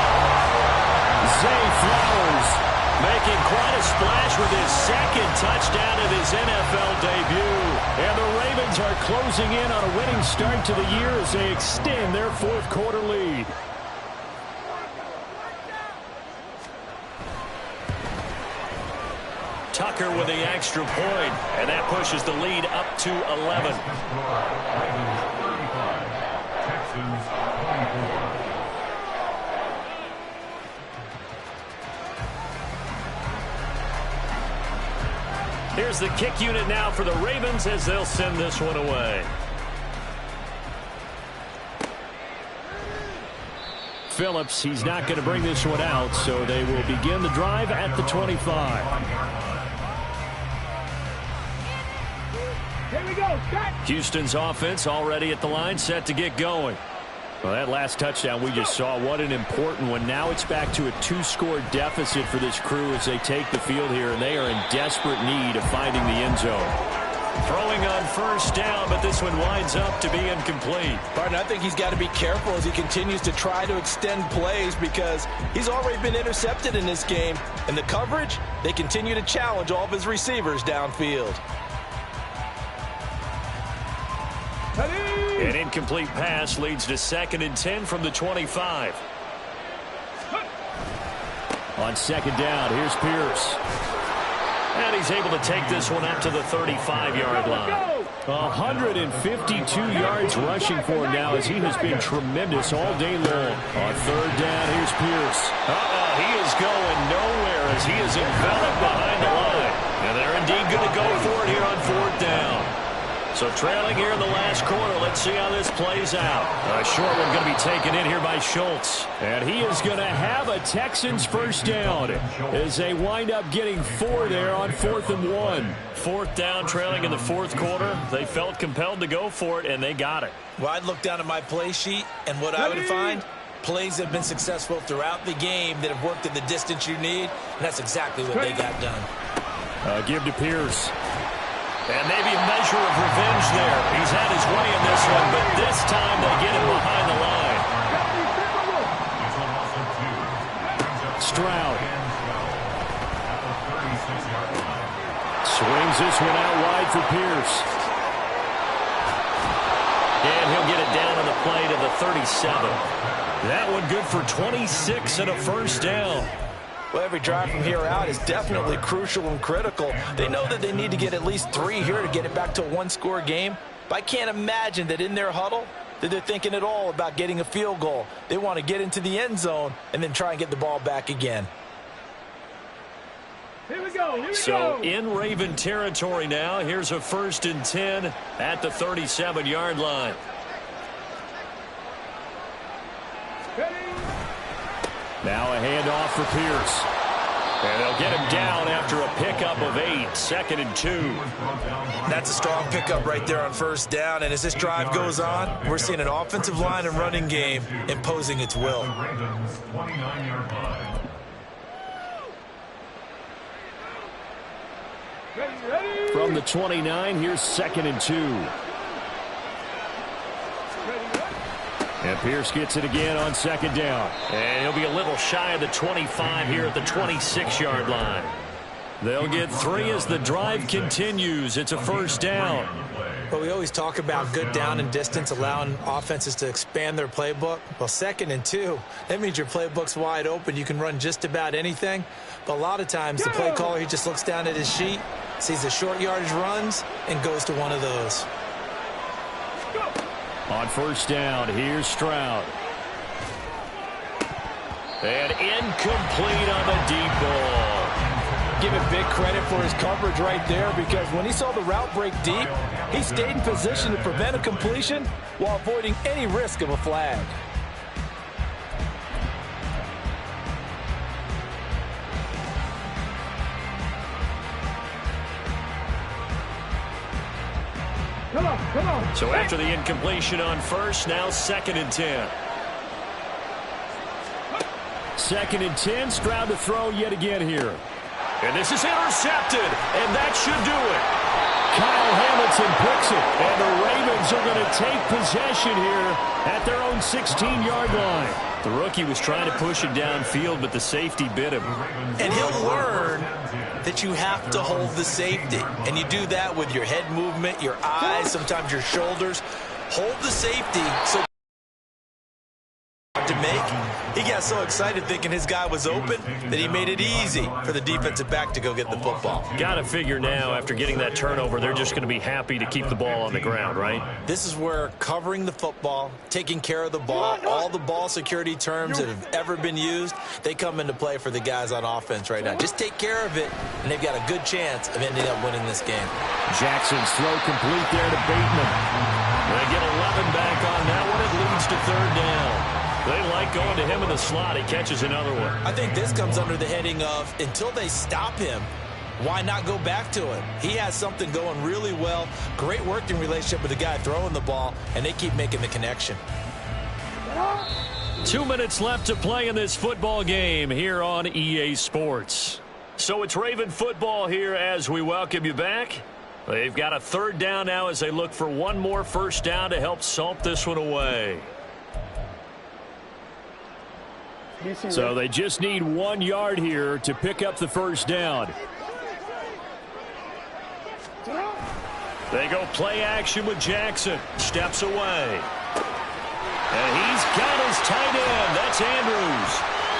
Zay Flowers making quite a splash with his 2nd touchdown of his NFL debut. And the Ravens are closing in on a winning start to the year as they extend their 4th quarter lead. Tucker with the extra point, and that pushes the lead up to 11. Texans 24. Here's the kick unit now for the Ravens as they'll send this one away. Phillips, he's not going to bring this one out, so they will begin the drive at the 25. Here we go. Houston's offense already at the line, set to get going. Well, that last touchdown we just saw, what an important one. Now it's back to a 2-score deficit for this crew as they take the field here, and they are in desperate need of finding the end zone. Throwing on 1st down, but this one winds up to be incomplete. Partner, I think he's got to be careful as he continues to try to extend plays because he's already been intercepted in this game. And the coverage, they continue to challenge all of his receivers downfield. An incomplete pass leads to 2nd and 10 from the 25. On 2nd down, here's Pierce. And he's able to take this one up to the 35-yard line. 152 yards rushing for him now as he has been tremendous all day long. On 3rd down, here's Pierce. He is going nowhere as he is enveloped behind the line. And they're indeed going to go for it here on 4th down. So trailing here in the last quarter. Let's see how this plays out. A short one going to be taken in here by Schultz. And he is going to have a Texans first down as they wind up getting 4 there on 4th and 1. 4th down, trailing in the 4th quarter. They felt compelled to go for it, and they got it. Well, I'd look down at my play sheet, and what I would find, plays have been successful throughout the game that have worked at the distance you need, and that's exactly what they got done. Give to Pierce. And maybe a measure of revenge there. He's had his way in this one, but this time they get him behind the line. Stroud. Swings this one out wide for Pierce. And he'll get it down on the play to the 37. That one good for 26 and a first down. Well, every drive from here out is definitely crucial and critical. They know that they need to get at least 3 here to get it back to a 1-score game. But I can't imagine that in their huddle that they're thinking at all about getting a field goal. They want to get into the end zone and then try and get the ball back again. Here we go. So in Raven territory now, here's a 1st and 10 at the 37-yard line. Now a handoff for Pierce. And they'll get him down after a pickup of 8, 2nd and 2. That's a strong pickup right there on 1st down. And as this drive goes on, we're seeing an offensive line and running game imposing its will. From the 29, here's 2nd and 2. And Pierce gets it again on 2nd down. And he'll be a little shy of the 25 here at the 26-yard line. They'll get 3 as the drive continues. It's a first down. Well, we always talk about good down and distance, allowing offenses to expand their playbook. Well, 2nd and 2, that means your playbook's wide open. You can run just about anything. But a lot of times the play caller, he just looks down at his sheet, sees the short yardage runs, and goes to one of those. On first down, here's Stroud. And incomplete on the deep ball. Give him big credit for his coverage right there, because when he saw the route break deep, he stayed in position to prevent a completion while avoiding any risk of a flag. Come on. So after the incompletion on first, now 2nd and 10. 2nd and 10, Stroud to throw yet again here. And this is intercepted, and that should do it. Kyle Hamilton picks it, and the Ravens are going to take possession here at their own 16-yard line. The rookie was trying to push it downfield, but the safety bit him. And he'll learn that you have to hold the safety. And you do that with your head movement, your eyes, sometimes your shoulders. Hold the safety so to make. He got so excited thinking his guy was open that he made it easy for the defensive back to go get the football. Got to figure now, after getting that turnover, they're just going to be happy to keep the ball on the ground, right? This is where covering the football, taking care of the ball, all the ball security terms that have ever been used, they come into play for the guys on offense right now. Just take care of it, and they've got a good chance of ending up winning this game. Jackson's throw complete there to Bateman. They get 11 back on that one. It leads to 3rd down. They like going to him in the slot. He catches another one. I think this comes under the heading of, until they stop him, why not go back to him? He has something going really well. Great working relationship with the guy throwing the ball, and they keep making the connection. 2 minutes left to play in this football game here on EA Sports. So it's Raven football here as we welcome you back. They've got a 3rd down now as they look for one more first down to help salt this one away. So they just need 1 yard here to pick up the first down. They go play action with Jackson. Steps away. And he's got his tight end. That's Andrews.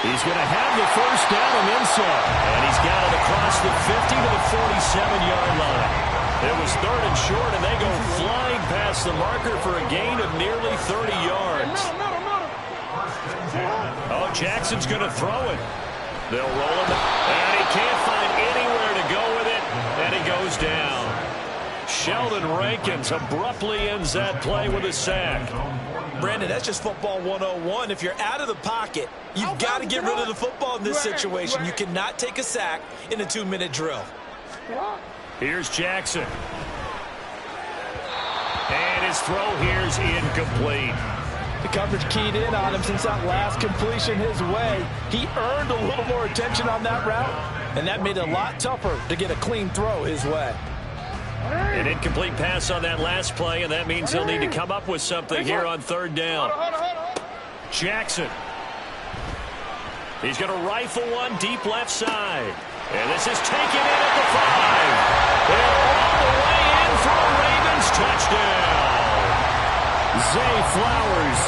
He's going to have the first down and then some. And he's got it across the 50 to the 47-yard line. It was 3rd and short, and they go flying past the marker for a gain of nearly 30 yards. Oh, Jackson's going to throw it. They'll roll him, and he can't find anywhere to go with it, and he goes down. Sheldon Rankins abruptly ends that play with a sack. Brandon, that's just football 101. If you're out of the pocket, you've got to get rid of the football in this situation. You cannot take a sack in a 2-minute drill. Here's Jackson. And his throw here's incomplete. The coverage keyed in on him since that last completion his way. He earned a little more attention on that route, and that made it a lot tougher to get a clean throw his way. An incomplete pass on that last play, and that means they'll need to come up with something here on 3rd down. Jackson. He's going to rifle one deep left side. And this is taken in at the 5. They're all the way in for a Ravens touchdown. Zay Flowers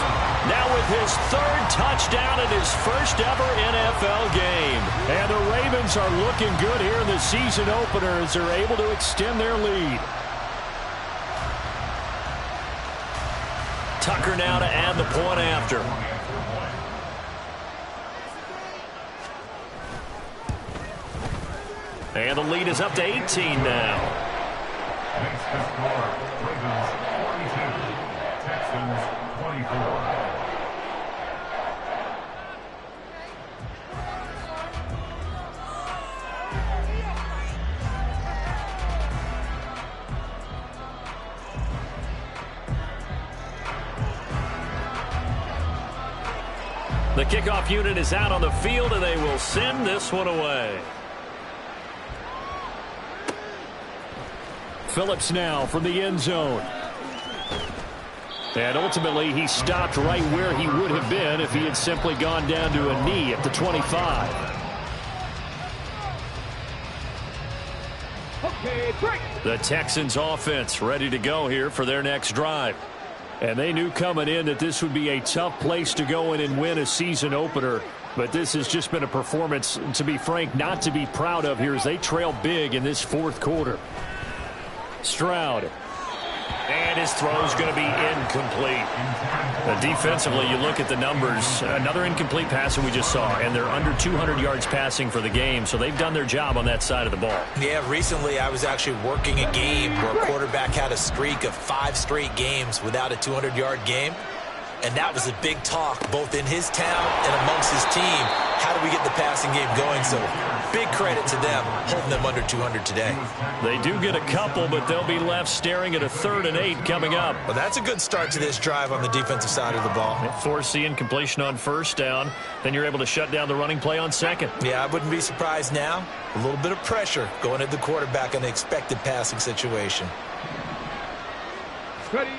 now with his 3rd touchdown in his first ever NFL game. And the Ravens are looking good here in the season opener as they're able to extend their lead. Tucker now to add the point after. And the lead is up to 18 now. Makes the score, Ravens 42, Texans 24. The kickoff unit is out on the field, and they will send this one away. Phillips now from the end zone. And ultimately, he stopped right where he would have been if he had simply gone down to a knee at the 25. Okay, break. The Texans offense ready to go here for their next drive. And they knew coming in that this would be a tough place to go in and win a season opener. But this has just been a performance, to be frank, not to be proud of here as they trail big in this fourth quarter. Stroud. And his throw is going to be incomplete. Defensively, you look at the numbers. Another incomplete pass that we just saw, and they're under 200 yards passing for the game, so they've done their job on that side of the ball. Yeah, recently I was actually working a game where a quarterback had a streak of 5 straight games without a 200-yard game. And that was a big talk, both in his town and amongst his team. How do we get the passing game going? So big credit to them, holding them under 200 today. They do get a couple, but they'll be left staring at a 3rd and 8 coming up. Well, that's a good start to this drive on the defensive side of the ball. Force the incompletion on 1st down. Then you're able to shut down the running play on 2nd. Yeah, I wouldn't be surprised now. A little bit of pressure going at the quarterback in the expected passing situation. Ready.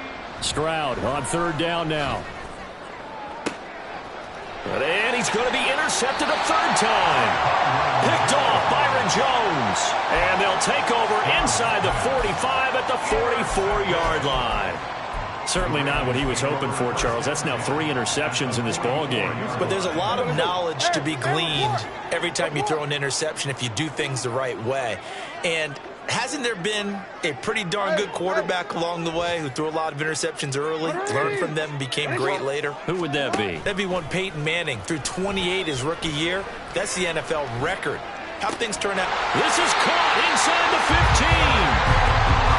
Stroud on 3rd down now. And he's going to be intercepted a 3rd time. Picked off Byron Jones. And they'll take over inside the 45 at the 44-yard line. Certainly not what he was hoping for, Charles. That's now 3 interceptions in this ball game. But there's a lot of knowledge to be gleaned every time you throw an interception if you do things the right way. And hasn't there been a pretty darn good quarterback along the way who threw a lot of interceptions early, learned from them, and became great later? Who would that be? That'd be one Peyton Manning. Threw 28 his rookie year. That's the NFL record. How things turn out? This is caught inside the 15.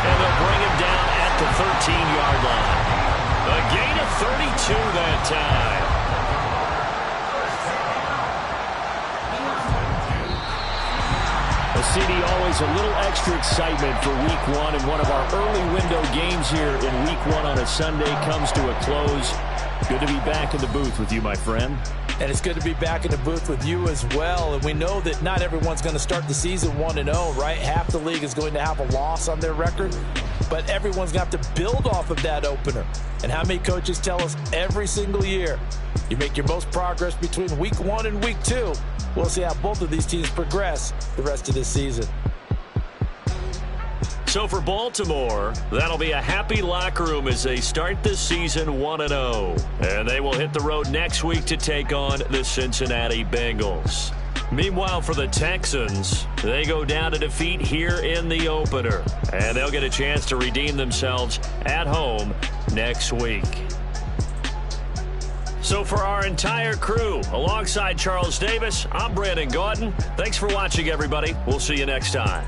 And they'll bring him down at the 13-yard line. A gain of 32 that time. CD, always a little extra excitement for Week 1, and one of our early window games here in Week 1 on a Sunday comes to a close. Good to be back in the booth with you, my friend. And it's good to be back in the booth with you as well. And we know that not everyone's going to start the season 1-0, right? Half the league is going to have a loss on their record. But everyone's going to have to build off of that opener. And how many coaches tell us every single year, you make your most progress between Week 1 and Week 2. We'll see how both of these teams progress the rest of this season. So for Baltimore, that'll be a happy locker room as they start this season 1-0. And they will hit the road next week to take on the Cincinnati Bengals. Meanwhile, for the Texans, they go down to defeat here in the opener. And they'll get a chance to redeem themselves at home next week. So for our entire crew, alongside Charles Davis, I'm Brandon Gaudin. Thanks for watching, everybody. We'll see you next time.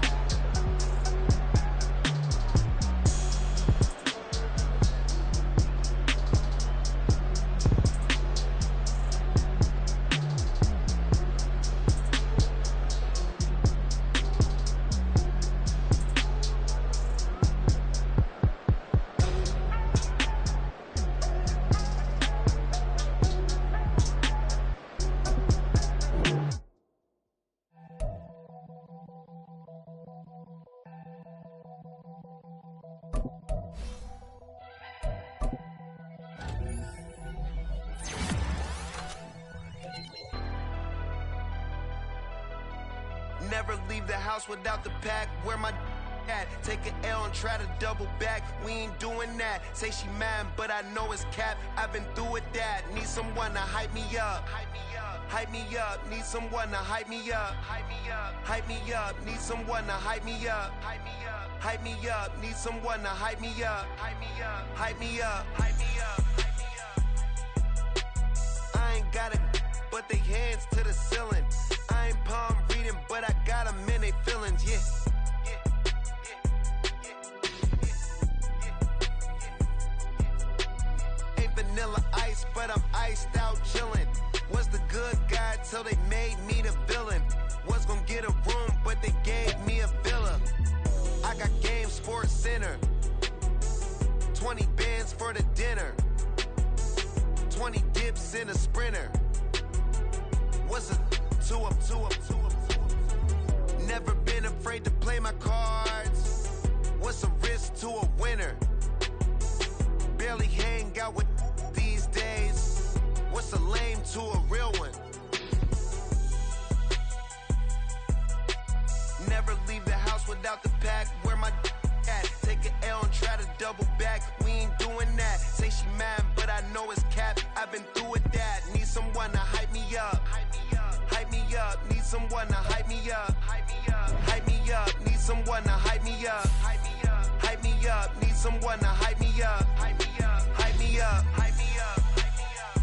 Never leave the house without the pack. Where my at? Take an L and try to double back. We ain't doing that. Say she mad, but I know it's cap. I've been through with that. Need someone to hype me up. Hype me up. Hype me up. Need someone to hype me up. Hype me up. Hype me up. Need someone to hype me up. Hype me up. Hype me up. Need someone to hype me up. Hype me up. Hype me up. Hype me up. Hype me up. I ain't got it, but they hands to the ceiling. I ain't palm reading, but I got them in they feelings, yeah. Ain't vanilla ice, but I'm iced out chillin'. Was the good guy till they made me the villain. Was gonna get a room, but they gave me a villa. I got Game Sports Center. 20 bands for the dinner. 20 dips in a Sprinter. What's a two up? Never been afraid to play my cards. What's a risk to a winner? Barely hang out with these days. What's a lame to a real one? Never leave the house without the pack. Where my at? Take an L and try to double back. We ain't doing that. Say she someone to hype me up. Hype me up. Hype me up. Need someone to hype me up. Hype me up. Hype me up. Need someone to hype me up. Hype me up. Hype me up. Hype me up. Hype me up.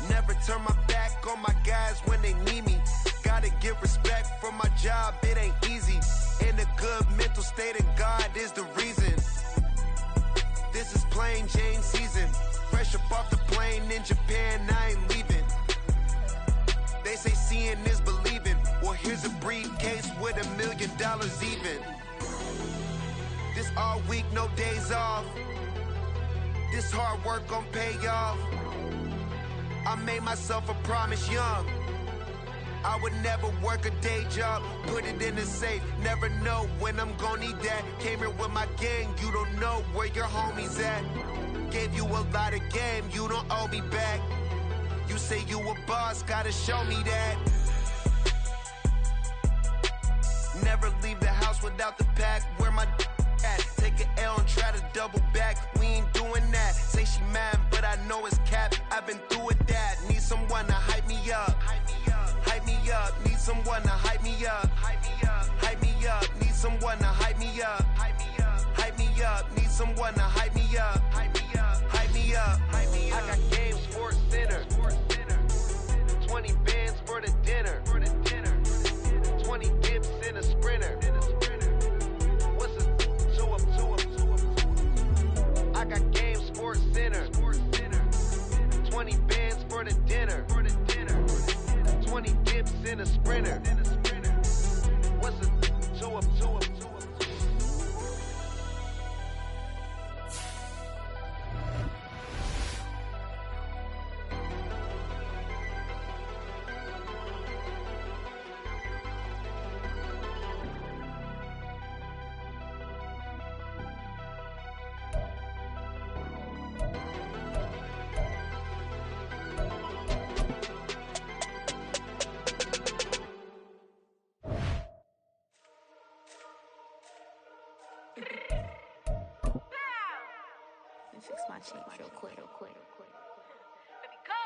Never turn my back on my guys when they need me. Gotta give respect for my job, it ain't easy. In a good mental state, and God is the reason. This is plain Jane season. Fresh up off the plane in Japan, I ain't leaving. They say seeing is believing. Well, here's a briefcase with $1 million even. This all week, no days off. This hard work gon' pay off. I made myself a promise young. I would never work a day job, put it in the safe. Never know when I'm gon' need that. Came here with my gang, you don't know where your homies at. Gave you a lot of game, you don't owe me back. You say you a boss, gotta show me that. Never leave the house without the pack, where my at. Take an L and try to double back, we ain't doing that. Say she mad, but I know it's cap, I've been through with that. Need someone to hype me up. Hype me up. Hype me up. Need someone to hype me up. Hype me up. Hype me up. Need someone to hype me up. Hype me up. Hype me up. Need someone to hype me up. Hype me up. Hype me up. Hype me up. I got Game Sports Center. 20 bands for the dinner. 20 dips in a sprinter. What's a 2 up, 2 up, 2 up? I got Game Sports Center. 20 bands for the dinner. 20 dips in a sprinter. What's a 2 up, 2 up, 2 up? Fix my cheek real quick. Baby, go.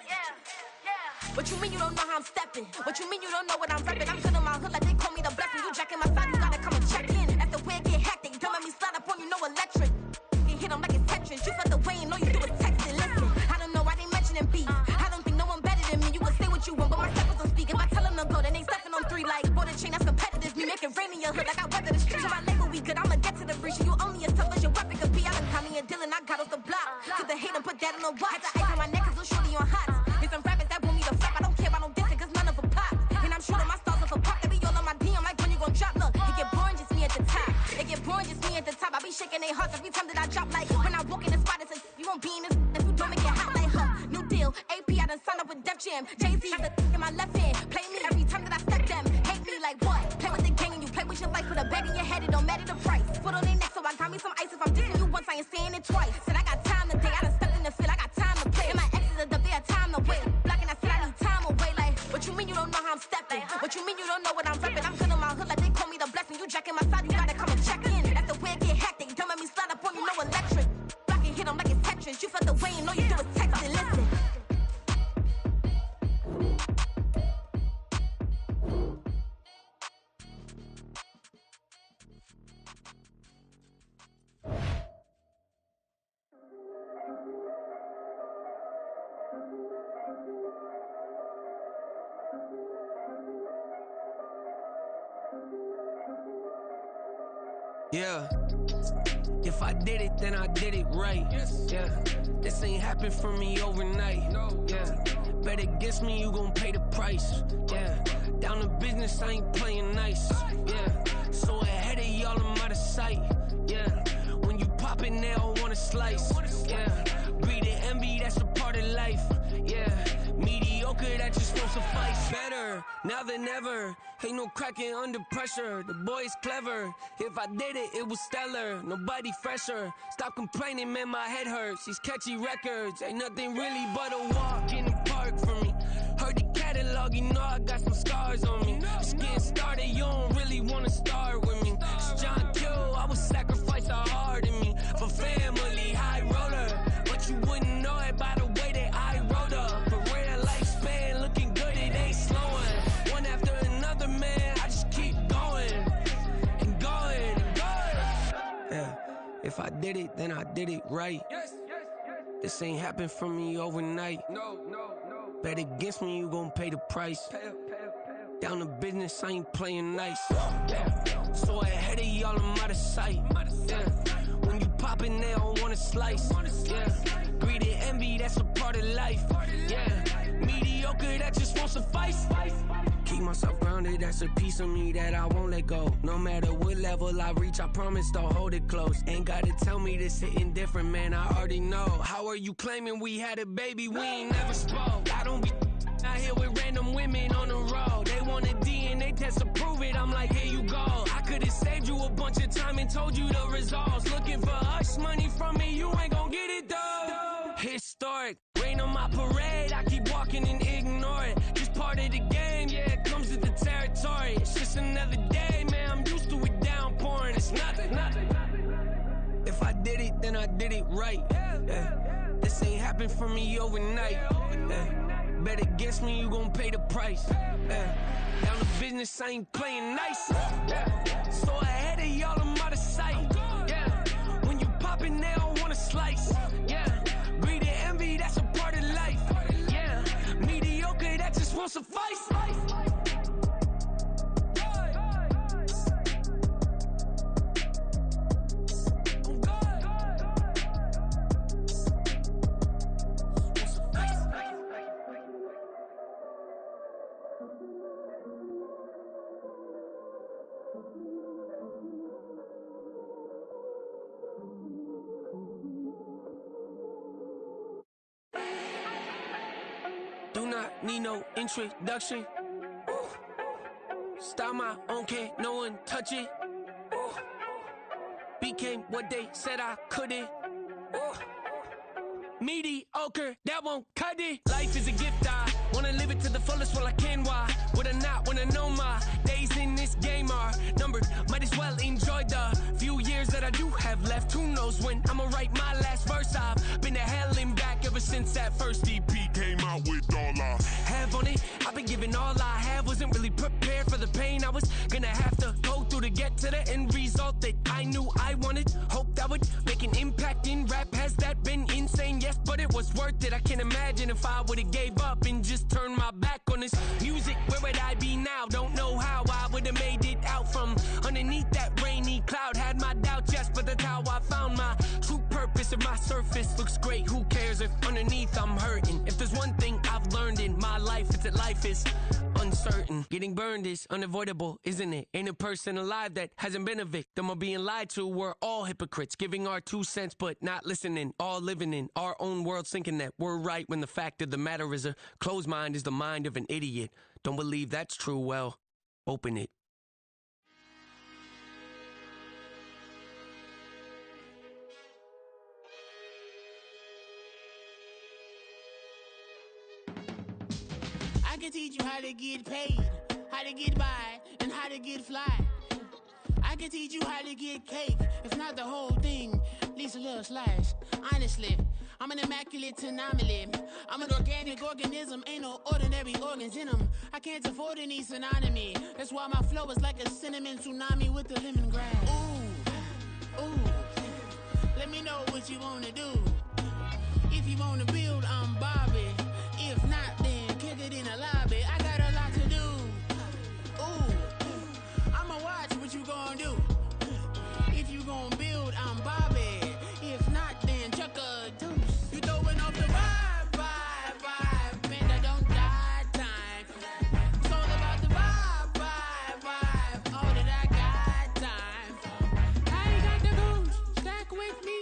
Yeah. What you mean you don't know how I'm stepping? What you mean you don't know what I'm repping? I'm good on my hood like they call me the blessing. You jacking my side, you gotta come and check in. That's the way it get hectic. Don't let me slide up on you, no electric. You hit them like it's Tetris. You felt the way and all you do is text it. Listen, I don't know why they mentioning beef. I don't think no one better than me. You can say what you want, but my steppers don't speak. If I tell them to go, then they stepping on 3 like border chain. That's competitive. Me make it rain in your hood like I weather the streets. So my label we good. I'ma get to the breach. You only as tough as your weapon could be. I done Tommy and Dylan. I got off the block. Cause the hate and put that on the watch. The ice on my neck is little shorty on hot. There's some rappers that want me to flap. I don't care about no dissing cause none of them pop. And I'm shooting my stars off a pop. They be all on my DM like when you gon' drop. Look, it get boring just me at the top. It get boring just me at the top. I be shaking their hearts every time that I drop. Like when I walk in the spot, it's a you won't be in this if you don't make it hot like her. New deal, AP, I done signed up with Def Jam. Jay-Z have the in my left hand. Play me every time that I step them. Hate me like what? Play with the gang and you play with your life. Put a bag in your head, it don't matter the price. Put on their neck, so I got me some ice. If I'm dissing you once, I ain't saying it twice. Said I got time today, I done stepped in the field, I got time to play. And my exes are up, they had time to wait. Blocking, I said I need time away. Like, what you mean you don't know how I'm stepping? What you mean you don't know what I'm repping? I'm good on my hood like they call me the blessing. You jacking my side, you gotta come and check in. That's the way it get hectic. Don't let me slide up on you, no electric. Blocking, hit them like it's Tetris. You felt the way and all you do is text it. Listen. Yeah, if I did it, then I did it right. Yeah, this ain't happened for me overnight. Yeah, bet against me, you gon' pay the price. Yeah, down to business, I ain't playing nice. Yeah, so ahead of y'all, I'm out of sight. Yeah, when you poppin', they all wanna slice. Yeah, greed and envy, that's a part of life. Yeah, mediocre, that just won't suffice. Better now than ever. Ain't no cracking under pressure. The boy's clever. If I did it, it was stellar. Nobody fresher. Stop complaining, man, my head hurts. These catchy records ain't nothing really but a walk in the park for me. Heard the catalog, you know I got some scars on me. Just getting started, you don't really wanna start with me. It's John Q, I would sacrifice a heart in me for family, high roller. But you wouldn't know it by the way that I wrote up. A real lifespan. If I did it, then I did it right. This ain't happened for me overnight. Bet against me, you gon' pay the price. Down to business, I ain't playing nice. So ahead of y'all, I'm out of sight. When you poppin', they don't wanna slice. Greed and envy, that's a part of life. Mediocre, that just won't suffice. Keep myself grounded, that's a piece of me that I won't let go. No matter what level I reach, I promise to hold it close. Ain't gotta tell me this hitting different, man, I already know. How are you claiming we had a baby, we ain't never spoke? I don't be out here with random women on the road. They want a DNA test to prove it, I'm like, here you go. I could've saved you a bunch of time and told you the results. Looking for hush money from me, you ain't gon' get it though. Historic, rain on my parade, I keep walking and ignore it. Just part of the game, yeah, it comes with the territory. It's just another day, man, I'm used to it downpouring. It's nothing. If I did it, then I did it right. This ain't happened for me overnight. Bet against me, you gon' pay the price. Down to business, I ain't playing nice. So ahead of y'all, I'm out of sight. When you poppin', they don't wanna slice. Greed and envy, that's a part of life. Mediocre, that just won't suffice. Do not need no introduction. Start my own, can't no one touch it. Became what they said I couldn't. Mediocre, that won't cut it. Life is a gift, I wanna live it to the fullest while I can. Why would I not wanna know my days in this game are numbered? Might as well enjoy the few years that I do have left. Who knows when I'ma write my last verse? I've been to hell and back ever since that first EP came out with all I have on it. I've been giving all I have, wasn't really prepared for the pain I was gonna have to go through to get to the end result that I knew I wanted. Hope that would make an impact in rap. Has that been insane? Yes, but it was worth it. I can't imagine if I would've gave up and just turned my back on this music. Where would I be now? Don't know how I would've made it out from underneath that rainy cloud. Had my doubts, yes, but that's how I found my true purpose. If my surface looks great, who cares if underneath I'm hurting? If there's one thing I've learned in my life, it's that life is uncertain. Getting burned is unavoidable, isn't it? Ain't a person alive that hasn't been a victim of being lied to. We're all hypocrites, giving our 2 cents but not listening. All living in our own world, thinking that we're right when the fact of the matter is a closed mind is the mind of an idiot. Don't believe that's true? Well, open it. I can teach you how to get paid, how to get by, and how to get fly. I can teach you how to get cake, if not the whole thing, at least a little slice. Honestly, I'm an immaculate anomaly. I'm an organic organism, ain't no ordinary organs in them. I can't afford any synonymy. That's why my flow is like a cinnamon tsunami with the lemongrass. Ooh, let me know what you wanna do. If you wanna build, I'm Bobby. If not, then kick it in the lobby. I got a lot to do. Ooh, I'ma watch what you gonna do. If you gonna build, I'm Bobby. If not, then chuck a deuce. You throwing off the vibe, man, I don't die time. It's all about the vibe, all that I got time. I ain't got the goose, stack with me.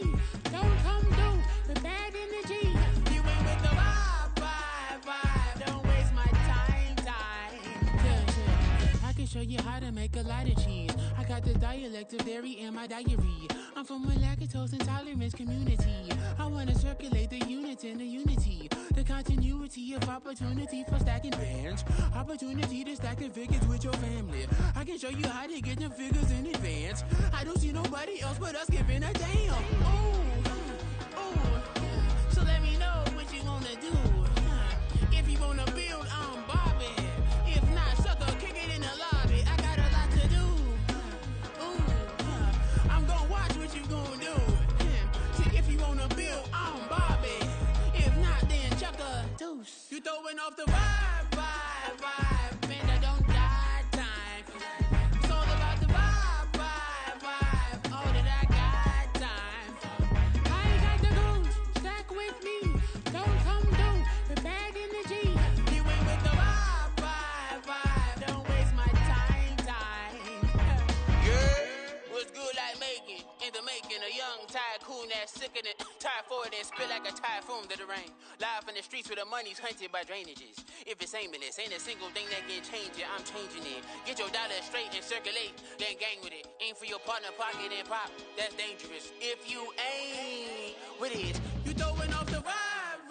Don't come through with bad energy. You ain't with the vibe, don't waste my time. Yeah. I can show you how to make a lot of cheese. I got the dialect of dairy in my diary. I'm from a lactose intolerance community. I wanna circulate the units and the unity. The continuity of opportunity for stacking bands. Opportunity to stack the figures with your family. I can show you how to get them figures in advance. I don't see nobody else but us giving a damn. Ooh. So let me know what you wanna do. If you wanna build, I'm Bobby. If not, sucker, kick it in the lobby. I got a lot to do. I'm gonna watch what you gonna do. ghost. You throwing off the vibe. Man, I don't die time. It's all about the vibe. All that I got time. I ain't got the ghost. Stack with me. Don't come through. The bag in the G. You ain't with the vibe. Don't waste my time. Yeah. What's good like making? In the making, a young tycoon that's sick in it. Tire forward and spit like a typhoon to the rain. Live in the streets where the money's hunted by drainages. If it's aimless, ain't a single thing that can change it. I'm changing it. Get your dollar straight and circulate, then gang with it. Aim for your partner, pocket and pop. That's dangerous. If you ain't with it, you throwing off the vibe.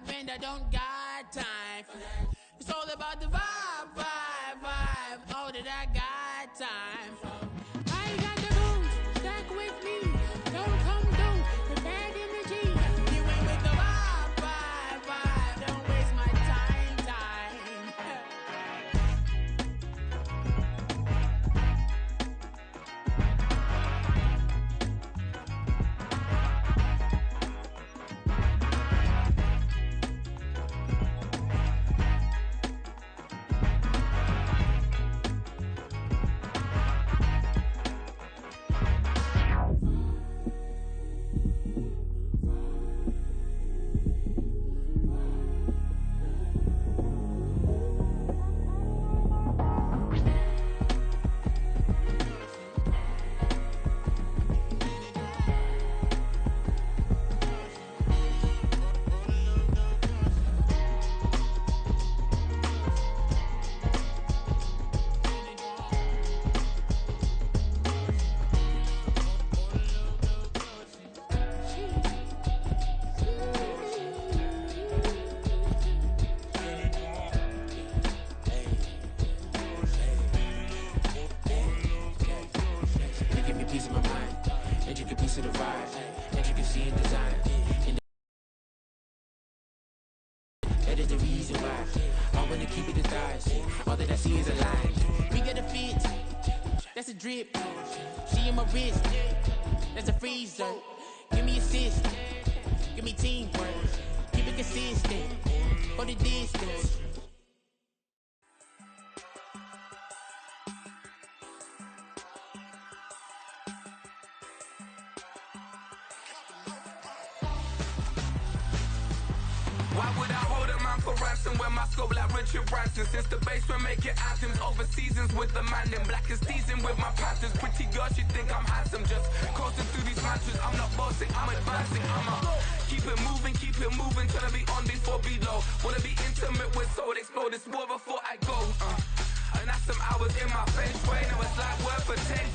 Man, I don't got time for that. It's all about the vibe. All that I got time for. I ain't got the booze. Stack with me. Don't come through. The bag in the G. You ain't with the vibe. Don't waste my time. That is the reason why I wanna keep it as thighs. All that I see is a lie. We got a fit, that's a drip. She in my wrist, that's a freezer. Give me assist, give me teamwork. Keep it consistent, for the distance. Why would I hold a man for ransom when my scope like Richard Branson? Since the basement making anthems over seasons with the man in black is teasing with my patterns. Pretty girl, she think I'm handsome. Just coasting through these mantras. I'm not bossing, I'm advancing. Keep it moving, trying to be on before below. Wanna be intimate with soul, explore this war before I go. And that's some hours in my feng shui. Now it's like work for 10